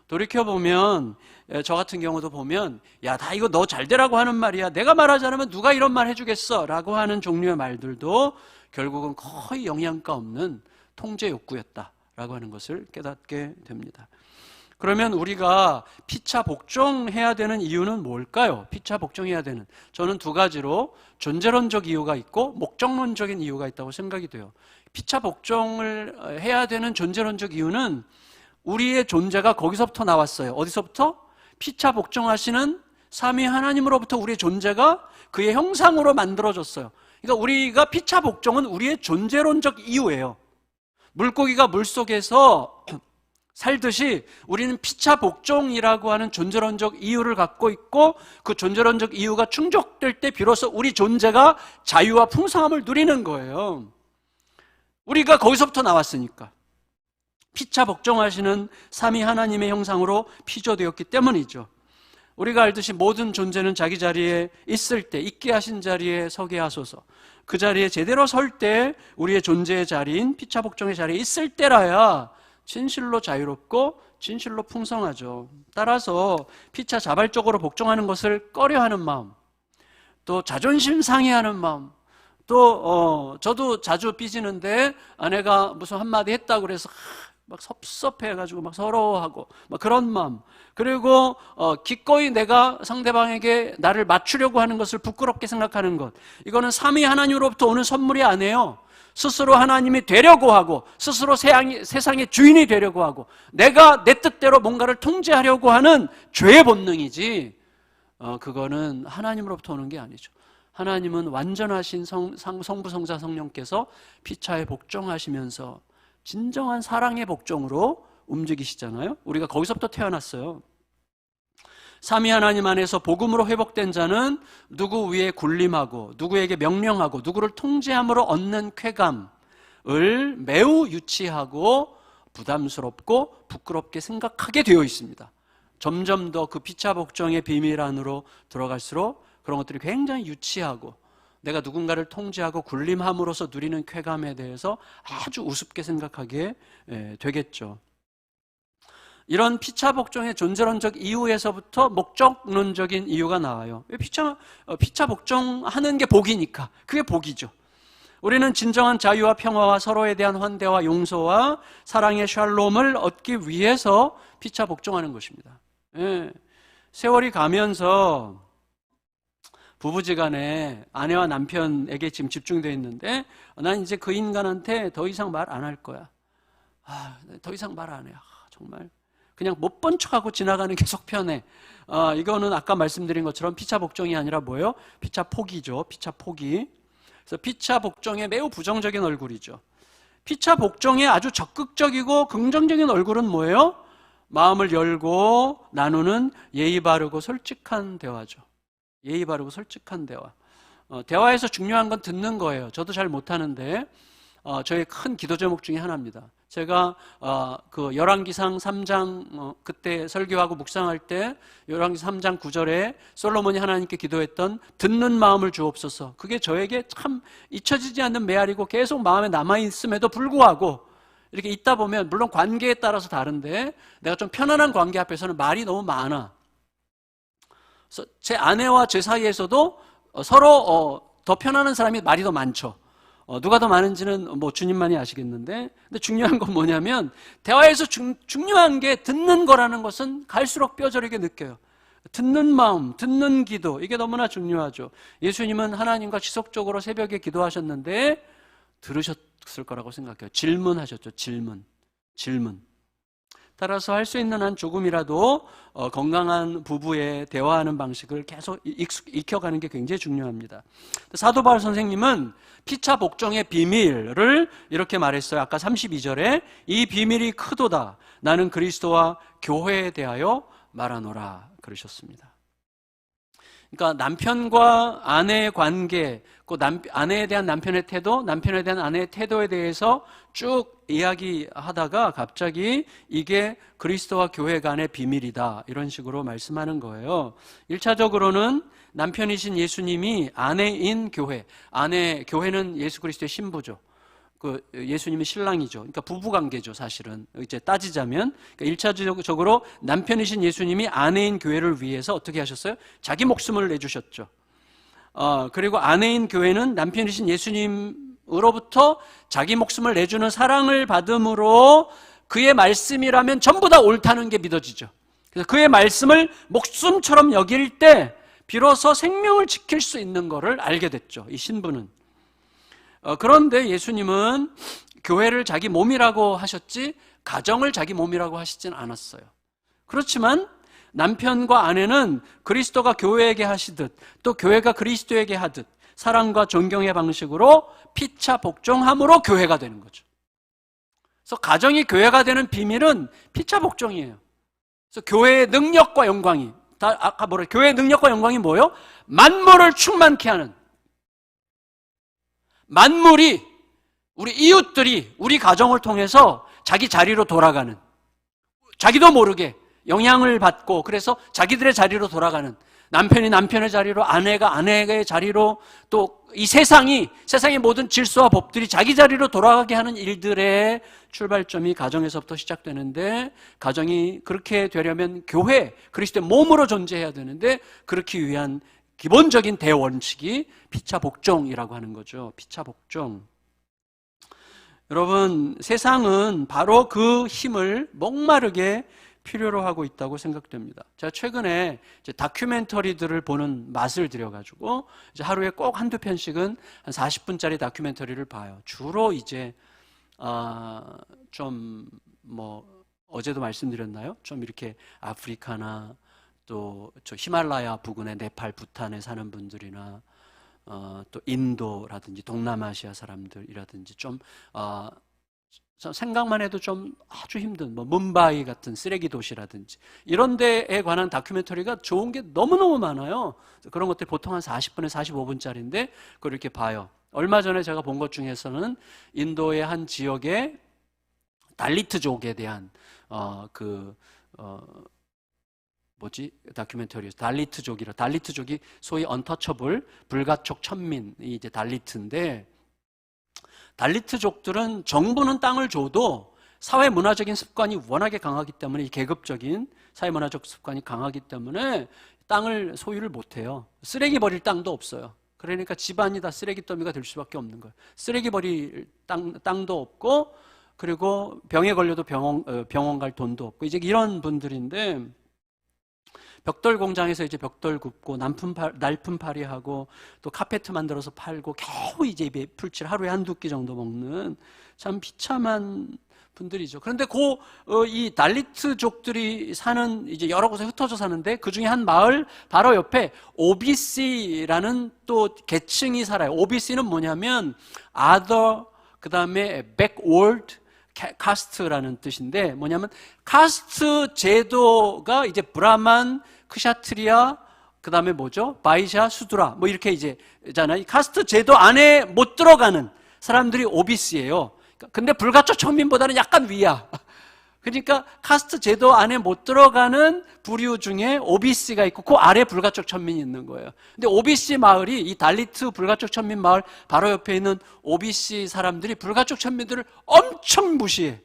돌이켜보면 저 같은 경우도 보면 야, 다 이거 너 잘 되라고 하는 말이야. 내가 말하지 않으면 누가 이런 말 해주겠어 라고 하는 종류의 말들도 결국은 거의 영양가 없는 통제 욕구였다라고 하는 것을 깨닫게 됩니다. 그러면 우리가 피차 복종해야 되는 이유는 뭘까요? 피차 복종해야 되는, 저는 두 가지로 존재론적 이유가 있고 목적론적인 이유가 있다고 생각이 돼요. 피차 복종을 해야 되는 존재론적 이유는 우리의 존재가 거기서부터 나왔어요. 어디서부터? 피차 복종하시는 삼위 하나님으로부터 우리의 존재가 그의 형상으로 만들어졌어요. 그러니까 우리가 피차 복종은 우리의 존재론적 이유예요. 물고기가 물속에서 살듯이 우리는 피차 복종이라고 하는 존재론적 이유를 갖고 있고, 그 존재론적 이유가 충족될 때 비로소 우리 존재가 자유와 풍성함을 누리는 거예요. 우리가 거기서부터 나왔으니까. 피차 복종하시는 삼위 하나님의 형상으로 피조되었기 때문이죠. 우리가 알듯이 모든 존재는 자기 자리에 있을 때 있게 하신 자리에 서게 하소서. 그 자리에 제대로 설 때 우리의 존재의 자리인 피차 복종의 자리에 있을 때라야 진실로 자유롭고 진실로 풍성하죠. 따라서 피차 자발적으로 복종하는 것을 꺼려하는 마음, 또 자존심 상해하는 마음, 또 저도 자주 삐지는데 아내가 무슨 한마디 했다고 그래서 막 섭섭해가지고 막 서러워하고 막 그런 마음, 그리고 기꺼이 내가 상대방에게 나를 맞추려고 하는 것을 부끄럽게 생각하는 것, 이거는 삼위 하나님으로부터 오는 선물이 아니에요. 스스로 하나님이 되려고 하고 스스로 세상의 주인이 되려고 하고 내가 내 뜻대로 뭔가를 통제하려고 하는 죄의 본능이지, 그거는 하나님으로부터 오는 게 아니죠. 하나님은 완전하신 성부 성자 성령께서 피차에 복종하시면서 진정한 사랑의 복종으로 움직이시잖아요. 우리가 거기서부터 태어났어요. 삼위 하나님 안에서 복음으로 회복된 자는 누구 위에 군림하고 누구에게 명령하고 누구를 통제함으로 얻는 쾌감을 매우 유치하고 부담스럽고 부끄럽게 생각하게 되어 있습니다. 점점 더 그 피차 복종의 비밀 안으로 들어갈수록 그런 것들이 굉장히 유치하고 내가 누군가를 통제하고 군림함으로써 누리는 쾌감에 대해서 아주 우습게 생각하게 되겠죠. 이런 피차 복종의 존재론적 이유에서부터 목적론적인 이유가 나와요. 피차 복종하는 게 복이니까. 그게 복이죠. 우리는 진정한 자유와 평화와 서로에 대한 환대와 용서와 사랑의 샬롬을 얻기 위해서 피차 복종하는 것입니다. 세월이 가면서 부부지간에 아내와 남편에게 지금 집중되어 있는데 난 이제 그 인간한테 더 이상 말 안 할 거야. 더 이상 말 안 해. 정말 그냥 못 본 척하고 지나가는 게 속 편해. 이거는 아까 말씀드린 것처럼 피차 복종이 아니라 뭐예요? 피차 포기죠. 피차 포기. 그래서 피차 복종의 매우 부정적인 얼굴이죠. 피차 복종의 아주 적극적이고 긍정적인 얼굴은 뭐예요? 마음을 열고 나누는 예의 바르고 솔직한 대화죠. 예의 바르고 솔직한 대화. 대화에서 중요한 건 듣는 거예요. 저도 잘 못하는데 저의 큰 기도 제목 중에 하나입니다. 제가 그 열왕기상 3장 그때 설교하고 묵상할 때 열왕기상 3장 9절에 솔로몬이 하나님께 기도했던 듣는 마음을 주옵소서. 그게 저에게 참 잊혀지지 않는 메아리고 계속 마음에 남아있음에도 불구하고 이렇게 있다 보면 물론 관계에 따라서 다른데 내가 좀 편안한 관계 앞에서는 말이 너무 많아. 그래서 제 아내와 제 사이에서도 서로 더 편안한 사람이 말이 더 많죠. 누가 더 많은지는 뭐 주님만이 아시겠는데, 근데 중요한 건 뭐냐면 대화에서 중요한 게 듣는 거라는 것은 갈수록 뼈저리게 느껴요. 듣는 마음, 듣는 기도, 이게 너무나 중요하죠. 예수님은 하나님과 지속적으로 새벽에 기도하셨는데 들으셨을 거라고 생각해요. 질문하셨죠. 질문. 따라서 할 수 있는 한 조금이라도 건강한 부부의 대화하는 방식을 계속 익혀가는 게 굉장히 중요합니다. 사도 바울 선생님은 피차 복종의 비밀을 이렇게 말했어요. 아까 32절에 이 비밀이 크도다. 나는 그리스도와 교회에 대하여 말하노라 그러셨습니다. 그러니까 남편과 아내의 관계, 아내에 대한 남편의 태도, 남편에 대한 아내의 태도에 대해서 쭉 이야기하다가 갑자기 이게 그리스도와 교회 간의 비밀이다, 이런 식으로 말씀하는 거예요. 1차적으로는 남편이신 예수님이 아내인 교회, 교회는 예수 그리스도의 신부죠. 예수님이 신랑이죠. 그러니까 부부관계죠, 사실은. 이제 따지자면. 그러니까 1차적으로 남편이신 예수님이 아내인 교회를 위해서 어떻게 하셨어요? 자기 목숨을 내주셨죠. 그리고 아내인 교회는 남편이신 예수님으로부터 자기 목숨을 내주는 사랑을 받음으로 그의 말씀이라면 전부 다 옳다는 게 믿어지죠. 그래서 그의 말씀을 목숨처럼 여길 때 비로소 생명을 지킬 수 있는 것을 알게 됐죠, 이 신부는. 그런데 예수님은 교회를 자기 몸이라고 하셨지 가정을 자기 몸이라고 하시진 않았어요. 그렇지만 남편과 아내는 그리스도가 교회에게 하시듯 또 교회가 그리스도에게 하듯 사랑과 존경의 방식으로 피차 복종함으로 교회가 되는 거죠. 그래서 가정이 교회가 되는 비밀은 피차 복종이에요. 그래서 교회의 능력과 영광이 교회의 능력과 영광이 뭐예요? 만물을 충만케 하는, 만물이, 우리 이웃들이 우리 가정을 통해서 자기 자리로 돌아가는, 자기도 모르게 영향을 받고 그래서 자기들의 자리로 돌아가는, 남편이 남편의 자리로, 아내가 아내의 자리로, 또 이 세상의 모든 질서와 법들이 자기 자리로 돌아가게 하는 일들의 출발점이 가정에서부터 시작되는데, 가정이 그렇게 되려면 교회, 그리스도의 몸으로 존재해야 되는데 그렇기 위한 기본적인 대원칙이 피차 복종이라고 하는 거죠. 피차 복종. 여러분, 세상은 바로 그 힘을 목마르게 필요로 하고 있다고 생각됩니다. 제가 최근에 이제 다큐멘터리들을 보는 맛을 들여가지고 이제 하루에 꼭 한두 편씩은 한 40분짜리 다큐멘터리를 봐요. 주로 이제 좀 어제도 말씀드렸나요? 좀 이렇게 아프리카나 또 저 히말라야 부근의 네팔, 부탄에 사는 분들이나 또 인도라든지 동남아시아 사람들이라든지 좀 생각만 해도 좀 아주 힘든 뭄바이 같은 쓰레기 도시라든지 이런 데에 관한 다큐멘터리가 좋은 게 너무너무 많아요. 그런 것들이 보통 한 40분에 45분짜리인데 그걸 이렇게 봐요. 얼마 전에 제가 본 것 중에서는 인도의 한 지역의 달리트족에 대한 다큐멘터리에서 달리트족이 소위 언터처블, 불가촉 천민이 이제 달리트인데, 달리트족들은 정부는 땅을 줘도 사회 문화적인 습관이 워낙에 강하기 때문에, 이 계급적인 사회 문화적 습관이 강하기 때문에 땅을 소유를 못 해요. 쓰레기 버릴 땅도 없어요. 그러니까 집안이 다 쓰레기 더미가 될 수밖에 없는 거예요. 쓰레기 버릴 땅도 없고, 그리고 병에 걸려도 병원 갈 돈도 없고, 이제 이런 분들인데, 벽돌 공장에서 이제 벽돌 굽고 날품팔이 하고 또 카페트 만들어서 팔고 겨우 이제 입에 풀칠 하루에 한두 끼 정도 먹는 참 비참한 분들이죠. 그런데 이 달리트족들이 사는 이제 여러 곳에 흩어져 사는데 그 중에 한 마을 바로 옆에 OBC라는 또 계층이 살아요. OBC는 뭐냐면 other, 그 다음에 backward 카스트라는 뜻인데, 뭐냐면 카스트 제도가 이제 브라만, 크샤트리아, 그 다음에 바이샤, 수드라 이렇게 이제 잖아요. 카스트 제도 안에 못 들어가는 사람들이 OBC예요. 근데 불가촉 천민보다는 약간 위야. 그러니까 카스트 제도 안에 못 들어가는 부류 중에 OBC가 있고 그 아래 불가촉 천민이 있는 거예요. 근데 OBC 마을이, 이 달리트 불가촉 천민 마을 바로 옆에 있는 OBC 사람들이 불가촉 천민들을 엄청 무시해.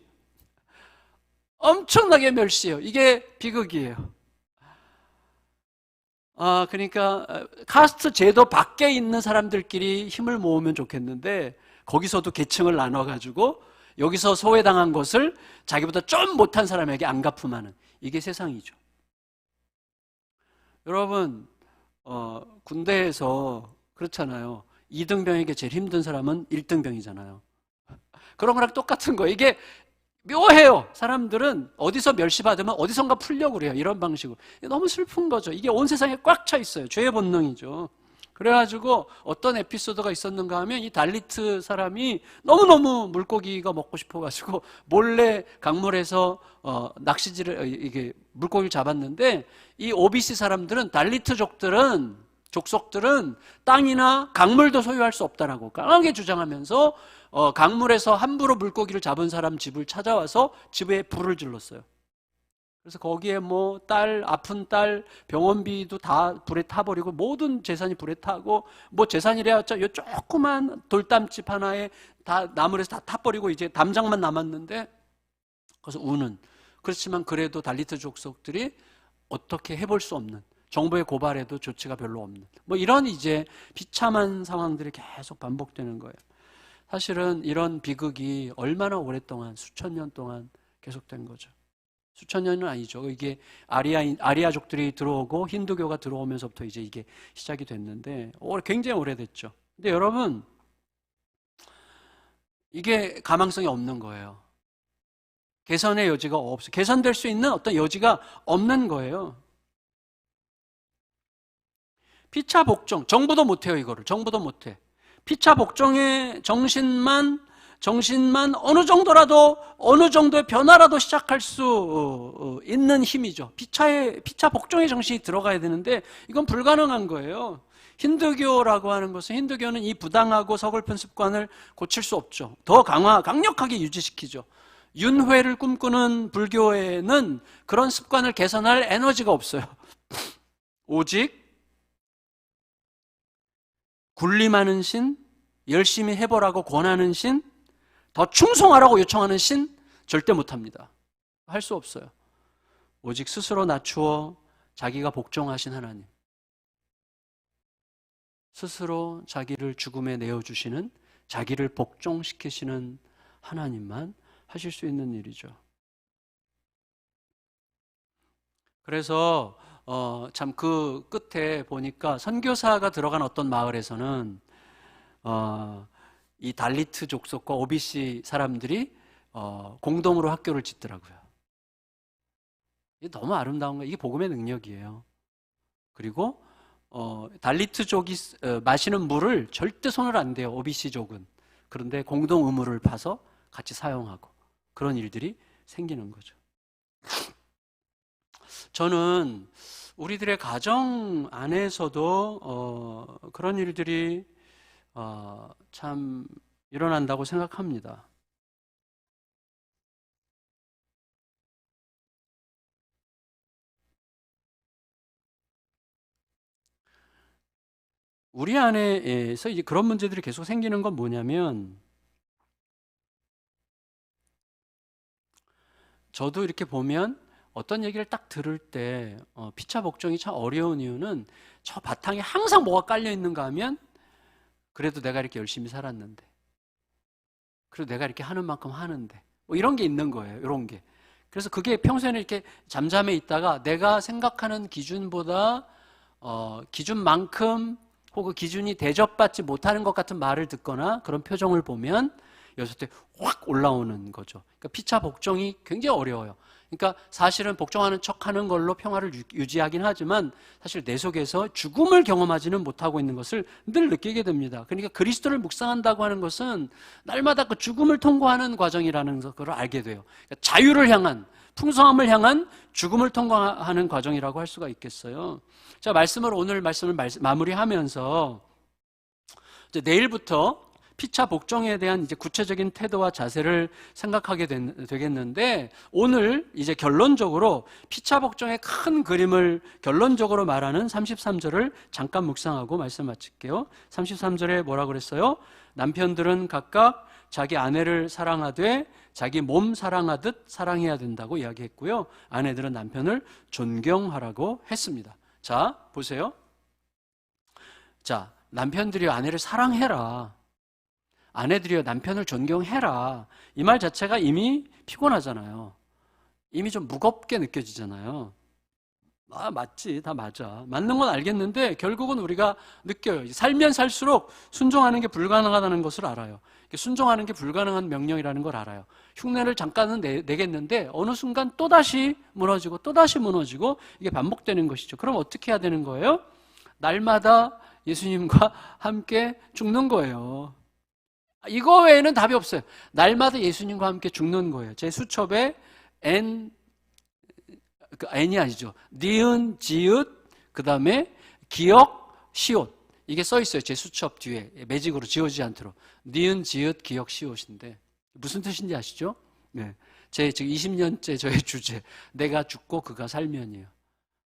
엄청나게 멸시해요. 이게 비극이에요. 그러니까 카스트 제도 밖에 있는 사람들끼리 힘을 모으면 좋겠는데 거기서도 계층을 나눠가지고 여기서 소외당한 것을 자기보다 좀 못한 사람에게 안갚음하는, 이게 세상이죠. 여러분, 군대에서 그렇잖아요. 2등병에게 제일 힘든 사람은 1등병이잖아요. 그런 거랑 똑같은 거예요. 이게 묘해요. 사람들은 어디서 멸시받으면 어디선가 풀려고 그래요. 이런 방식으로. 너무 슬픈 거죠. 이게 온 세상에 꽉 차 있어요. 죄의 본능이죠. 그래가지고 어떤 에피소드가 있었는가 하면 이 달리트 사람이 너무너무 물고기가 먹고 싶어가지고 몰래 강물에서 낚시질을, 이게 물고기를 잡았는데, 이 OBC 사람들은, 족속들은 땅이나 강물도 소유할 수 없다라고 강하게 주장하면서 강물에서 함부로 물고기를 잡은 사람 집을 찾아와서 집에 불을 질렀어요. 그래서 거기에 뭐 아픈 딸 병원비도 다 불에 타버리고 모든 재산이 불에 타고, 뭐 재산이래야죠. 요 조그만 돌담집 하나에 다 나물에서 다 타버리고 이제 담장만 남았는데, 그래서 우는. 그렇지만 그래도 달리트 족속들이 어떻게 해볼 수 없는, 정부의 고발에도 조치가 별로 없는, 뭐 이런 이제 비참한 상황들이 계속 반복되는 거예요. 사실은 이런 비극이 얼마나 오랫동안, 수천 년 동안 계속된 거죠. 수천 년은 아니죠. 이게 아리아족들이 들어오고 힌두교가 들어오면서부터 이제 이게 시작이 됐는데 굉장히 오래됐죠. 근데 여러분, 이게 가망성이 없는 거예요. 개선의 여지가 없어요. 개선될 수 있는 어떤 여지가 없는 거예요. 피차 복종, 정부도 못해요. 이거를 정부도 못해. 피차 복종의 정신만 어느 정도의 변화라도 시작할 수 있는 힘이죠. 피차 복종의 정신이 들어가야 되는데 이건 불가능한 거예요. 힌두교라고 하는 것은, 힌두교는 이 부당하고 서글픈 습관을 고칠 수 없죠. 더 강력하게 유지시키죠. 윤회를 꿈꾸는 불교에는 그런 습관을 개선할 에너지가 없어요. 오직 군림하는 신, 열심히 해보라고 권하는 신, 더 충성하라고 요청하는 신, 절대 못합니다. 할 수 없어요. 오직 스스로 낮추어 자기가 복종하신 하나님, 스스로 자기를 죽음에 내어주시는, 자기를 복종시키시는 하나님만 하실 수 있는 일이죠. 그래서 참 그 끝에 보니까 선교사가 들어간 어떤 마을에서는 이 달리트 족속과 OBC 사람들이 공동으로 학교를 짓더라고요. 이게 너무 아름다운 거예요. 이게 복음의 능력이에요. 그리고 달리트족이 마시는 물을 절대 손을 안 대요. OBC족은. 그런데 공동 의무를 파서 같이 사용하고 그런 일들이 생기는 거죠. 저는 우리들의 가정 안에서도 그런 일들이 참 일어난다고 생각합니다. 우리 안에서 이제 그런 문제들이 계속 생기는 건 뭐냐면, 저도 이렇게 보면 어떤 얘기를 딱 들을 때 피차 복종이 참 어려운 이유는, 저 바탕에 항상 뭐가 깔려 있는가 하면, 그래도 내가 이렇게 열심히 살았는데, 그래도 내가 이렇게 하는 만큼 하는데, 뭐 이런 게 있는 거예요. 이런 게. 그래서 그게 평소에는 이렇게 잠잠해 있다가 내가 생각하는 기준보다 기준만큼 혹은 기준이 대접받지 못하는 것 같은 말을 듣거나 그런 표정을 보면 여기서 때 확 올라오는 거죠. 그러니까 피차 복종이 굉장히 어려워요. 그러니까 사실은 복종하는 척하는 걸로 평화를 유지하긴 하지만 사실 내 속에서 죽음을 경험하지는 못하고 있는 것을 늘 느끼게 됩니다. 그러니까 그리스도를 묵상한다고 하는 것은 날마다 그 죽음을 통과하는 과정이라는 걸 알게 돼요. 그러니까 자유를 향한, 풍성함을 향한 죽음을 통과하는 과정이라고 할 수가 있겠어요. 자, 오늘 말씀을 마무리하면서 이제 내일부터 피차 복종에 대한 이제 구체적인 태도와 자세를 생각하게 되겠는데, 오늘 이제 결론적으로 피차 복종의 큰 그림을 결론적으로 말하는 33절을 잠깐 묵상하고 말씀 마칠게요. 33절에 뭐라고 그랬어요? 남편들은 각각 자기 아내를 사랑하되 자기 몸 사랑하듯 사랑해야 된다고 이야기했고요. 아내들은 남편을 존경하라고 했습니다. 자, 보세요. 자, 남편들이 아내를 사랑해라. 아내들이여 남편을 존경해라. 이 말 자체가 이미 피곤하잖아요. 이미 좀 무겁게 느껴지잖아요. 아, 맞지. 다 맞아. 맞는 건 알겠는데 결국은 우리가 느껴요. 살면 살수록 순종하는 게 불가능하다는 것을 알아요. 순종하는 게 불가능한 명령이라는 걸 알아요. 흉내를 잠깐은 내겠는데 어느 순간 또다시 무너지고 또다시 무너지고 이게 반복되는 것이죠. 그럼 어떻게 해야 되는 거예요? 날마다 예수님과 함께 죽는 거예요. 이거 외에는 답이 없어요. 날마다 예수님과 함께 죽는 거예요. 제 수첩에 N이 아니죠. 니은, 지읒, 그 다음에 기역, 시옷. 이게 써 있어요. 제 수첩 뒤에. 매직으로 지워지지 않도록. 니은, 지읒, 기역, 시옷인데. 무슨 뜻인지 아시죠? 네. 제 지금 20년째 저의 주제. 내가 죽고 그가 살면이에요.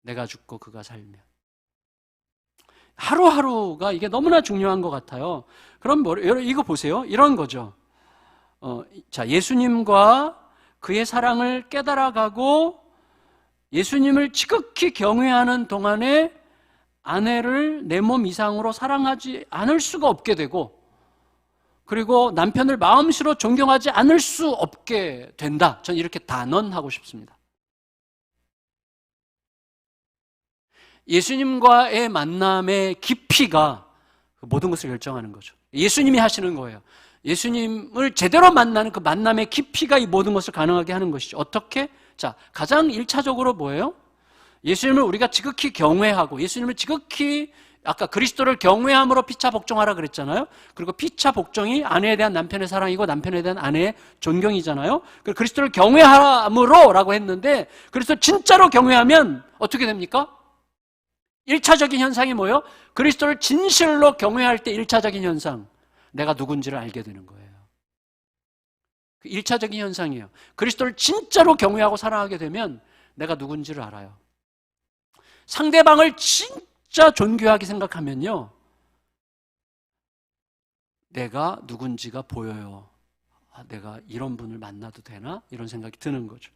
내가 죽고 그가 살면. 하루하루가 이게 너무나 중요한 것 같아요. 그럼 이거 보세요. 이런 거죠. 자, 예수님과 그의 사랑을 깨달아가고 예수님을 지극히 경외하는 동안에 아내를 내 몸 이상으로 사랑하지 않을 수가 없게 되고, 그리고 남편을 마음씨로 존경하지 않을 수 없게 된다. 전 이렇게 단언하고 싶습니다. 예수님과의 만남의 깊이가 모든 것을 결정하는 거죠. 예수님이 하시는 거예요. 예수님을 제대로 만나는 그 만남의 깊이가 이 모든 것을 가능하게 하는 것이죠. 어떻게? 자, 가장 1차적으로 뭐예요? 예수님을 우리가 지극히 경외하고 예수님을 지극히 아까 그리스도를 경외함으로 피차 복종하라 그랬잖아요. 그리고 피차 복종이 아내에 대한 남편의 사랑이고 남편에 대한 아내의 존경이잖아요. 그리고 그리스도를 경외함으로 라고 했는데 그리스도를 진짜로 경외하면 어떻게 됩니까? 1차적인 현상이 뭐예요? 그리스도를 진실로 경외할 때 1차적인 현상, 내가 누군지를 알게 되는 거예요. 1차적인 현상이에요. 그리스도를 진짜로 경외하고 사랑하게 되면 내가 누군지를 알아요. 상대방을 진짜 존귀하게 생각하면요, 내가 누군지가 보여요. 아, 내가 이런 분을 만나도 되나? 이런 생각이 드는 거죠.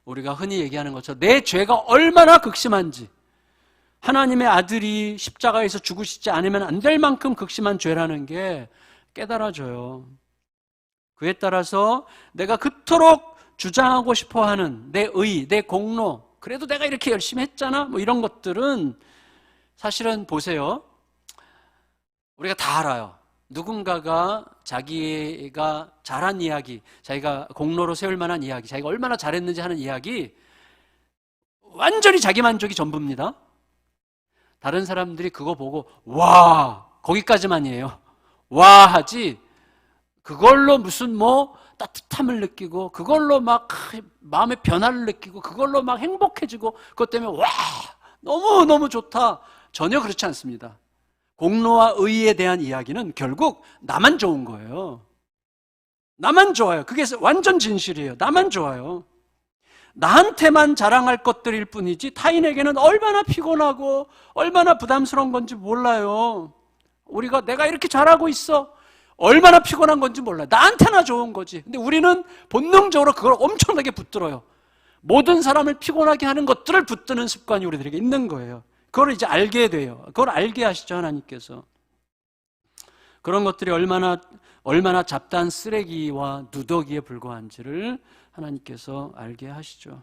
우리가 흔히 얘기하는 것처럼 내 죄가 얼마나 극심한지, 하나님의 아들이 십자가에서 죽으시지 않으면 안 될 만큼 극심한 죄라는 게 깨달아져요. 그에 따라서 내가 그토록 주장하고 싶어하는 내 의, 내 공로, 그래도 내가 이렇게 열심히 했잖아, 뭐 이런 것들은 사실은 보세요. 우리가 다 알아요. 누군가가 자기가 잘한 이야기, 자기가 공로로 세울 만한 이야기, 자기가 얼마나 잘했는지 하는 이야기, 완전히 자기 만족이 전부입니다. 다른 사람들이 그거 보고 와, 거기까지만이에요. 와 하지, 그걸로 무슨 뭐 따뜻함을 느끼고, 그걸로 막 마음의 변화를 느끼고, 그걸로 막 행복해지고, 그것 때문에 와, 너무너무 좋다, 전혀 그렇지 않습니다. 공로와 의에 대한 이야기는 결국 나만 좋은 거예요. 나만 좋아요. 그게 완전 진실이에요. 나만 좋아요. 나한테만 자랑할 것들일 뿐이지 타인에게는 얼마나 피곤하고 얼마나 부담스러운 건지 몰라요. 우리가 내가 이렇게 잘하고 있어, 얼마나 피곤한 건지 몰라요. 나한테나 좋은 거지. 근데 우리는 본능적으로 그걸 엄청나게 붙들어요. 모든 사람을 피곤하게 하는 것들을 붙드는 습관이 우리들에게 있는 거예요. 그걸 이제 알게 돼요. 그걸 알게 하시죠, 하나님께서. 그런 것들이 얼마나 잡다한 쓰레기와 누더기에 불과한지를 하나님께서 알게 하시죠.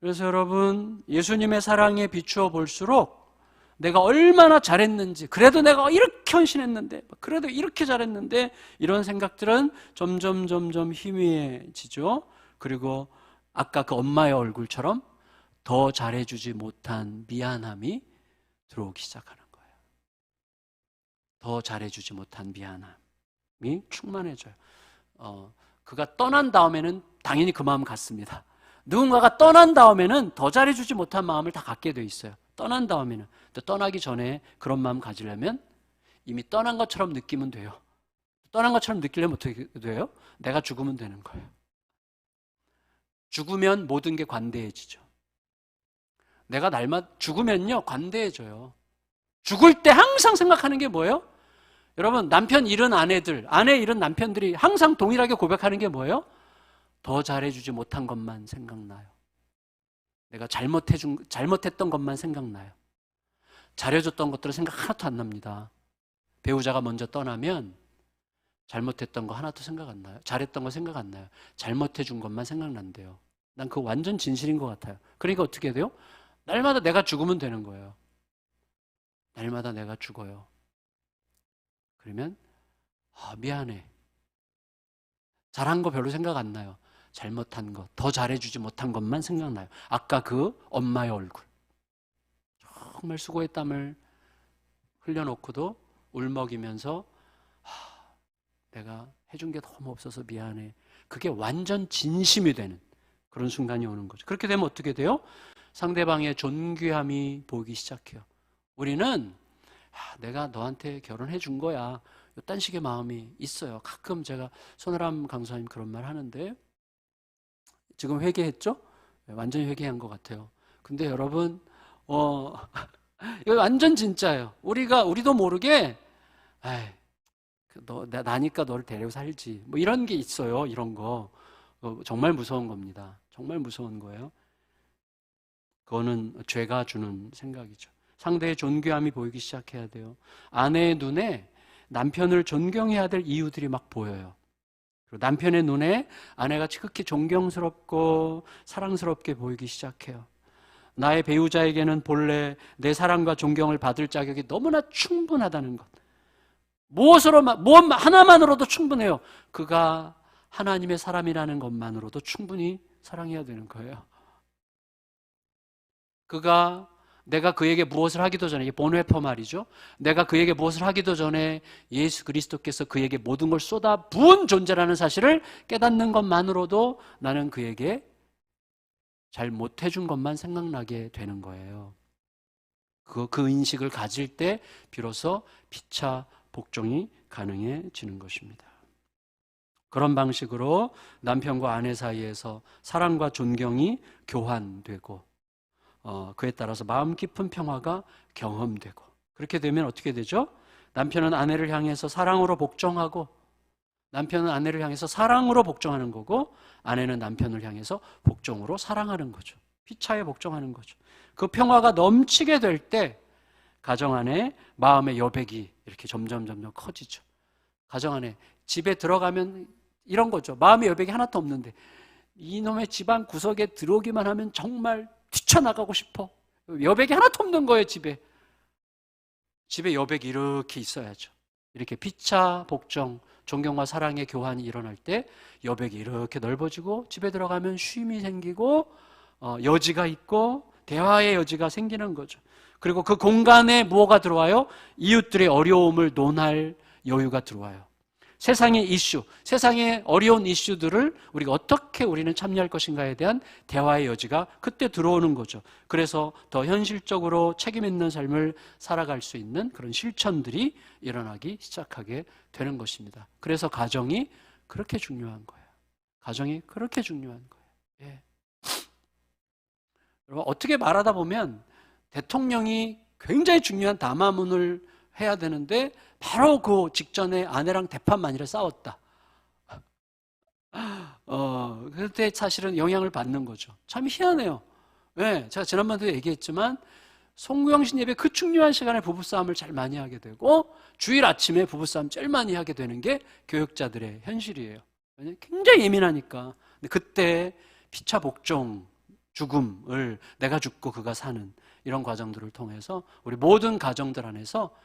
그래서 여러분, 예수님의 사랑에 비추어 볼수록 내가 얼마나 잘했는지, 그래도 내가 이렇게 헌신했는데, 그래도 이렇게 잘했는데, 이런 생각들은 점점 희미해지죠. 그리고 아까 그 엄마의 얼굴처럼 더 잘해주지 못한 미안함이 들어오기 시작하는 거예요. 더 잘해주지 못한 미안함이 충만해져요. 그가 떠난 다음에는 당연히 그 마음 같습니다. 누군가가 떠난 다음에는 더 잘해주지 못한 마음을 다 갖게 돼 있어요. 떠난 다음에는. 또 떠나기 전에 그런 마음 가지려면 이미 떠난 것처럼 느끼면 돼요. 떠난 것처럼 느끼려면 어떻게 돼요? 내가 죽으면 되는 거예요. 죽으면 모든 게 관대해지죠. 내가 날마다 죽으면요, 관대해져요. 죽을 때 항상 생각하는 게 뭐예요? 여러분, 남편 잃은 아내들, 아내 잃은 남편들이 항상 동일하게 고백하는 게 뭐예요? 더 잘해주지 못한 것만 생각나요. 내가 잘못했던 것만 생각나요. 잘해줬던 것들은 생각 하나도 안 납니다. 배우자가 먼저 떠나면 잘못했던 거 하나도 생각 안 나요. 잘했던 거 생각 안 나요. 잘못해 준 것만 생각난대요. 난 그거 완전 진실인 것 같아요. 그러니까 어떻게 돼요? 날마다 내가 죽으면 되는 거예요. 날마다 내가 죽어요. 그러면 미안해. 잘한 거 별로 생각 안 나요. 잘못한 거, 더 잘해주지 못한 것만 생각나요. 아까 그 엄마의 얼굴. 정말 수고의 땀을 흘려놓고도 울먹이면서 내가 해준 게 너무 없어서 미안해. 그게 완전 진심이 되는 그런 순간이 오는 거죠. 그렇게 되면 어떻게 돼요? 상대방의 존귀함이 보이기 시작해요. 우리는 내가 너한테 결혼해 준 거야. 이딴 식의 마음이 있어요. 가끔 제가 손아람 강사님 그런 말 하는데 지금 회개했죠? 완전히 회개한 것 같아요. 근데 여러분 이거 완전 진짜예요. 우리도 모르게 나니까 너를 데리고 살지. 뭐 이런 게 있어요. 이런 거 정말 무서운 겁니다. 정말 무서운 거예요. 그거는 죄가 주는 생각이죠. 상대의 존귀함이 보이기 시작해야 돼요. 아내의 눈에 남편을 존경해야 될 이유들이 막 보여요. 그리고 남편의 눈에 아내가 지극히 존경스럽고 사랑스럽게 보이기 시작해요. 나의 배우자에게는 본래 내 사랑과 존경을 받을 자격이 너무나 충분하다는 것. 무엇 하나만으로도 충분해요. 그가 하나님의 사람이라는 것만으로도 충분히 사랑해야 되는 거예요. 내가 그에게 무엇을 하기도 전에, 이게 본회퍼 말이죠. 내가 그에게 무엇을 하기도 전에 예수 그리스도께서 그에게 모든 걸 쏟아 부은 존재라는 사실을 깨닫는 것만으로도 나는 그에게 잘 못해준 것만 생각나게 되는 거예요. 그 인식을 가질 때 비로소 피차 복종이 가능해지는 것입니다. 그런 방식으로 남편과 아내 사이에서 사랑과 존경이 교환되고 그에 따라서 마음 깊은 평화가 경험되고, 그렇게 되면 어떻게 되죠? 남편은 아내를 향해서 사랑으로 복종하고, 남편은 아내를 향해서 사랑으로 복종하는 거고, 아내는 남편을 향해서 복종으로 사랑하는 거죠. 피차에 복종하는 거죠. 그 평화가 넘치게 될 때 가정 안에 마음의 여백이 이렇게 점점 커지죠. 가정 안에 집에 들어가면 이런 거죠. 마음의 여백이 하나도 없는데 이놈의 집안 구석에 들어오기만 하면 정말 뛰쳐나가고 싶어. 여백이 하나도 없는 거예요. 집에 여백이 이렇게 있어야죠. 이렇게 피차 복종, 존경과 사랑의 교환이 일어날 때 여백이 이렇게 넓어지고 집에 들어가면 쉼이 생기고 여지가 있고 대화의 여지가 생기는 거죠. 그리고 그 공간에 무엇가 들어와요? 이웃들의 어려움을 논할 여유가 들어와요. 세상의 이슈, 세상의 어려운 이슈들을 우리가 어떻게 우리는 참여할 것인가에 대한 대화의 여지가 그때 들어오는 거죠. 그래서 더 현실적으로 책임 있는 삶을 살아갈 수 있는 그런 실천들이 일어나기 시작하게 되는 것입니다. 그래서 가정이 그렇게 중요한 거예요. 가정이 그렇게 중요한 거예요. 예. 여러분, 어떻게 말하다 보면 대통령이 굉장히 중요한 담화문을 해야 되는데 바로 그 직전에 아내랑 대판만이라 싸웠다. 그때 사실은 영향을 받는 거죠. 참 희한해요. 네, 제가 지난번에도 얘기했지만 송구영신 예배 그 중요한 시간에 부부싸움을 제일 많이 하게 되고 주일 아침에 부부싸움 제일 많이 하게 되는 게 교육자들의 현실이에요. 굉장히 예민하니까. 근데 그때 피차 복종, 죽음을 내가 죽고 그가 사는 이런 과정들을 통해서 우리 모든 가정들 안에서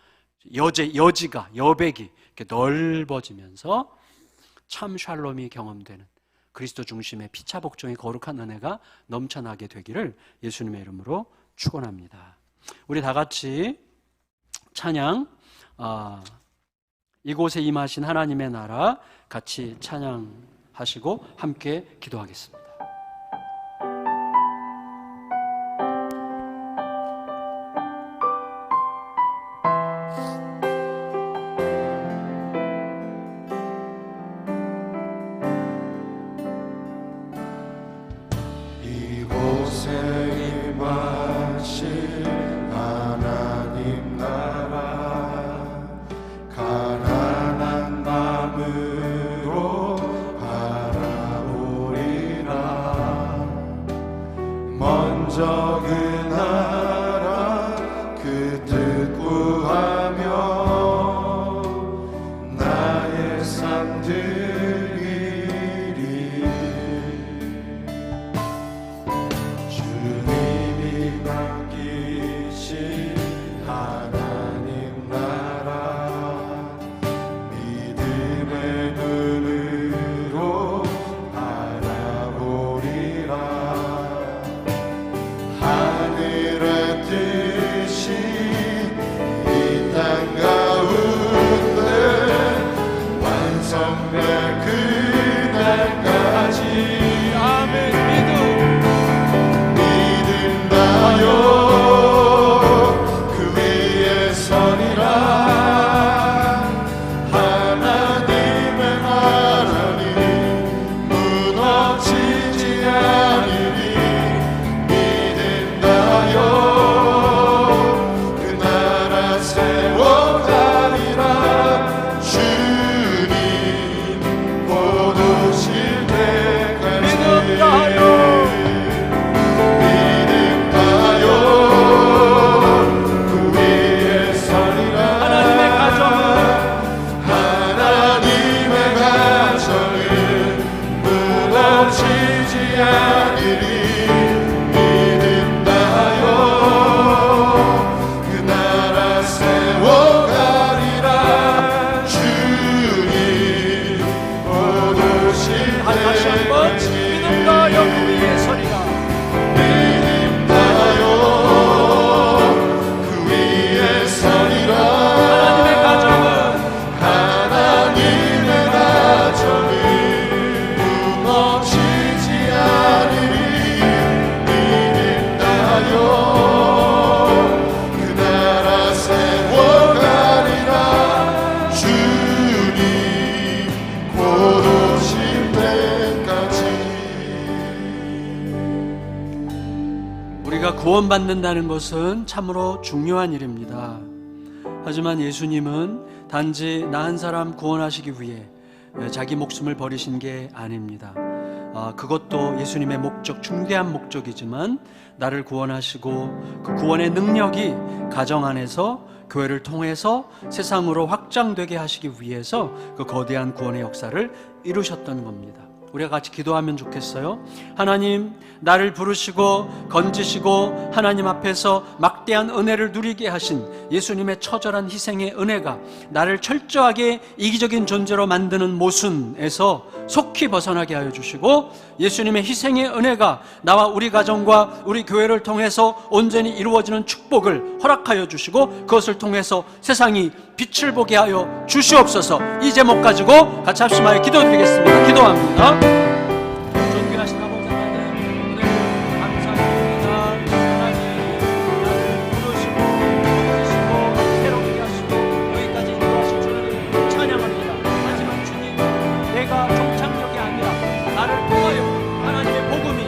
여지가, 여백이 이렇게 넓어지면서 참 샬롬이 경험되는 그리스도 중심의 피차 복종의 거룩한 은혜가 넘쳐나게 되기를 예수님의 이름으로 축원합니다. 우리 다 같이 찬양, 이곳에 임하신 하나님의 나라 같이 찬양하시고 함께 기도하겠습니다. 가난한 마음으로 바라보리라. 구원받는다는 것은 참으로 중요한 일입니다. 하지만 예수님은 단지 나 한 사람 구원하시기 위해 자기 목숨을 버리신 게 아닙니다. 그것도 예수님의 목적, 중대한 목적이지만 나를 구원하시고 그 구원의 능력이 가정 안에서 교회를 통해서 세상으로 확장되게 하시기 위해서 그 거대한 구원의 역사를 이루셨던 겁니다. 우리가 같이 기도하면 좋겠어요. 하나님, 나를 부르시고 건지시고 하나님 앞에서 막대한 은혜를 누리게 하신 예수님의 처절한 희생의 은혜가 나를 철저하게 이기적인 존재로 만드는 모순에서 속히 벗어나게 하여 주시고, 예수님의 희생의 은혜가 나와 우리 가정과 우리 교회를 통해서 온전히 이루어지는 축복을 허락하여 주시고, 그것을 통해서 세상이 빛을 보게 하여 주시옵소서. 이 제목 가지고 같이 합심하여 기도드리겠습니다. 기도합니다. 존귀하신 아버지 하나님, 오늘 감사합니다. 하나님, 나를 부르시고 건지시고 새롭게 하시고 여기까지 인도하신 주를 찬양합니다. 하지만 주님, 내가 종착역이 아니라 나를 통하여 하나님의 복음이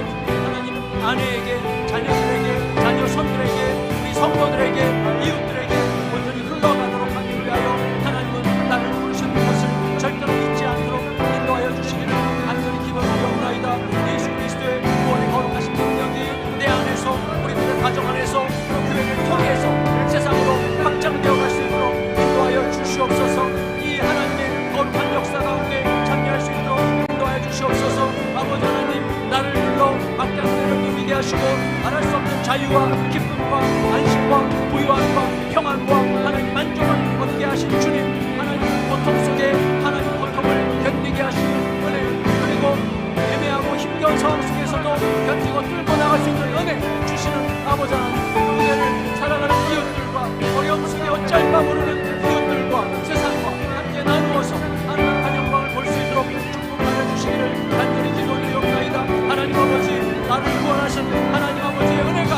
하나님 아내에게, 자녀들에게, 자녀 손들에게, 우리 성도들에게, 이웃들에게 온전히 흘러가도록 하기 위하여 하나님은 나를 부르신 것을 절대로 잊지 않도록 인도하여 주시기를 간절히 기도드리옵나이다. 예수 그리스도의 구원의 거룩하신 능력이 내 안에서, 우리들의 가정 안에서, 그 교회를 통해서 세상으로 확장되어 갈 수 있도록 인도하여 주시옵소서. 이 하나님의 거룩한 역사 가운데 참여할 수 있도록 인도하여 주시옵소서. 아버지 하나님, 나를 불러 막대한 은혜를 누리게 하시고 말할 수 없는 자유와 기쁨과 안식과 부유함과 평안과 하나님 만족을 얻게 하신 주님, 하나님 고통 속에 하나님 고통을 견디게 하시는 은혜, 그리고 애매하고 힘겨운 상황 속에서도 견디고 뚫고 나갈 수 있는 은혜 주시는 아버지 하나님, 그들을 사랑하는 이웃들과 어려움 속에 어찌할 바 모르는 이웃들과 세상과 함께 나누어서 하나님 한 영광을 볼 수 있도록 축복하여 주시기를 간절히 기도드리옵나이다. 하나님 아버지, 나를 구원하신 하나님 아버지의 은혜가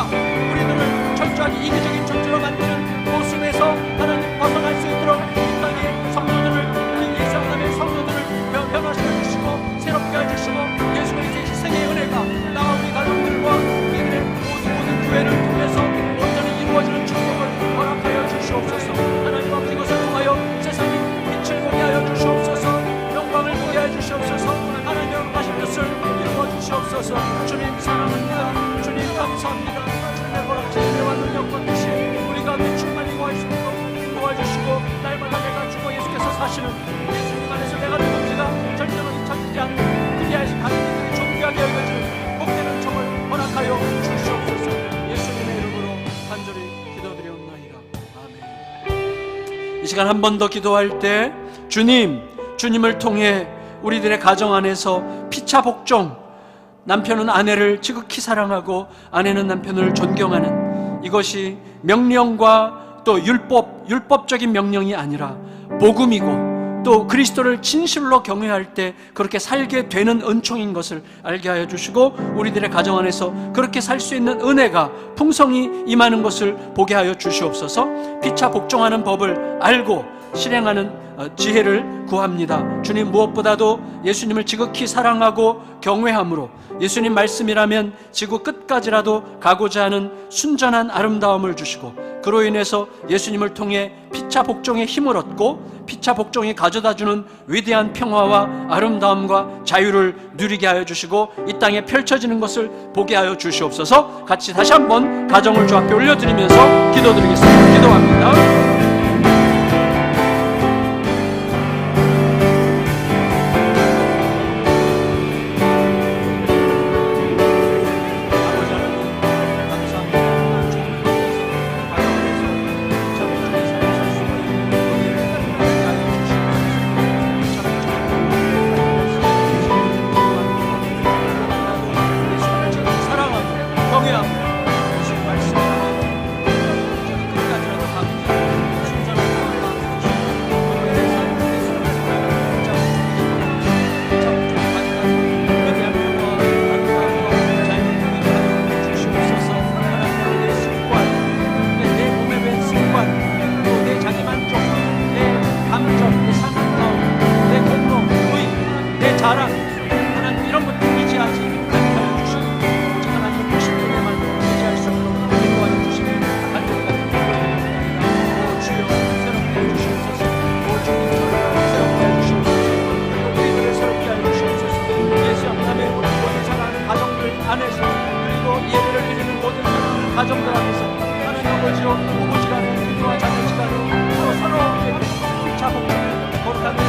우리들을 철저하게 이기적인 존재로 만드는 모순에서 하나님 벗어날 수 있도록 이 땅의 성도들을, 우리 일상남의 성도들을 변화시켜 주시고 새롭게 해주시고, 예수 그리스도의 희생의 은혜가 나와 우리 가족들과 우리들의 모든 교회를 통해서 온전히 이루어지는 축복을 허락하여 주시옵소서. 하나님 아버지, 이것을 통하여 세상이 빛을 보게 하여 주시옵소서. 영광을 보게 하여 주시옵소서. 하나님 하신 뜻을 이루어 주시옵소서. 주님 사랑합니다. 주님 감사합니다. 주님의 거룩하신 은혜와 능력과 뜻이 우리 가운데 충만히 거할 수 있도록 도와주시고, 날마다 내가 주고 예수께서 사시는 예수님 안에서 내가 누군지가 절대로 잊혀지지 않는 그리하신 하나님의 존귀하게 여겨지는 복되는 점을 허락하여 주시옵소서. 예수님의 이름으로 간절히 기도드리옵나이다. 아멘. 이 시간 한 번 더 기도할 때 주님을 통해 우리들의 가정 안에서 피차 복종, 남편은 아내를 지극히 사랑하고 아내는 남편을 존경하는, 이것이 명령과 또 율법적인 명령이 아니라 복음이고, 또 그리스도를 진실로 경외할 때 그렇게 살게 되는 은총인 것을 알게 하여 주시고, 우리들의 가정 안에서 그렇게 살 수 있는 은혜가 풍성히 임하는 것을 보게 하여 주시옵소서. 피차 복종하는 법을 알고 실행하는 지혜를 구합니다. 주님, 무엇보다도 예수님을 지극히 사랑하고 경외함으로 예수님 말씀이라면 지구 끝까지라도 가고자 하는 순전한 아름다움을 주시고, 그로 인해서 예수님을 통해 피차 복종의 힘을 얻고 피차 복종이 가져다주는 위대한 평화와 아름다움과 자유를 누리게 하여 주시고, 이 땅에 펼쳐지는 것을 보게 하여 주시옵소서. 같이 다시 한번 가정을 주 앞에 올려드리면서 기도드리겠습니다. 기도합니다. 사랑하고 경외하고 예수님 말씀을 끝까지라도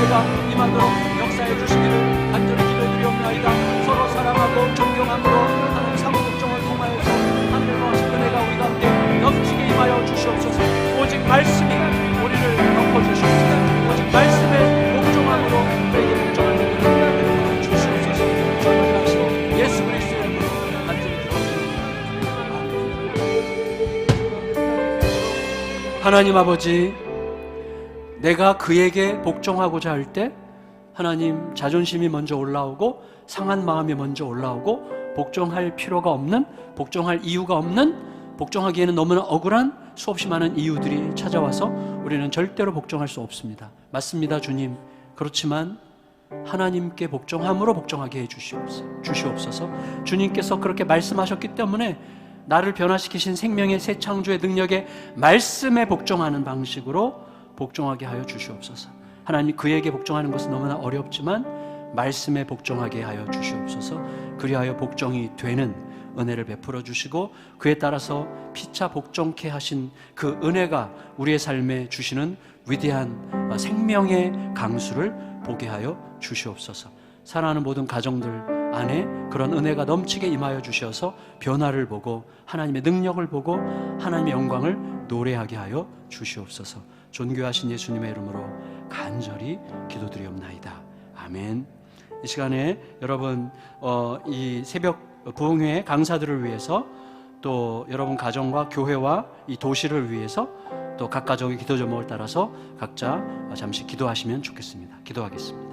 은혜가 임하도록 역사해 주시기를 간절히 기도드리옵나이다. 서로 사랑하고 존경함으로 하나님 사무국정을 통하여서 하늘과 은혜가 우리 가운데 넘치게 임하여 주시옵소서. 오직 말씀이 우리를 덮어주시옵소서. 오직 말씀에 복종함으로 우리에게 복종하는 은혜를 주시옵소서. 주님을 다시 예수 그리스도의 이름으로 간절히 기도드립니다. 하나님 아버지, 내가 그에게 복종하고자 할 때 하나님 자존심이 먼저 올라오고 상한 마음이 먼저 올라오고 복종할 필요가 없는, 복종할 이유가 없는, 복종하기에는 너무나 억울한 수없이 많은 이유들이 찾아와서 우리는 절대로 복종할 수 없습니다. 맞습니다, 주님. 그렇지만 하나님께 복종함으로 복종하게 해 주시옵소서. 주님께서 그렇게 말씀하셨기 때문에 나를 변화시키신 생명의 새 창조의 능력의 말씀에 복종하는 방식으로 복종하게 하여 주시옵소서. 하나님, 그에게 복종하는 것은 너무나 어렵지만 말씀에 복종하게 하여 주시옵소서. 그리하여 복종이 되는 은혜를 베풀어 주시고 그에 따라서 피차 복종케 하신 그 은혜가 우리의 삶에 주시는 위대한 생명의 강수를 보게 하여 주시옵소서. 사랑하는 모든 가정들 안에 그런 은혜가 넘치게 임하여 주셔서 변화를 보고 하나님의 능력을 보고 하나님의 영광을 노래하게 하여 주시옵소서. 존귀하신 예수님의 이름으로 간절히 기도드리옵나이다. 아멘. 이 시간에 여러분 이 새벽 부흥회 강사들을 위해서 또 여러분 가정과 교회와 이 도시를 위해서 또 각 가정의 기도 제목을 따라서 각자 잠시 기도하시면 좋겠습니다. 기도하겠습니다.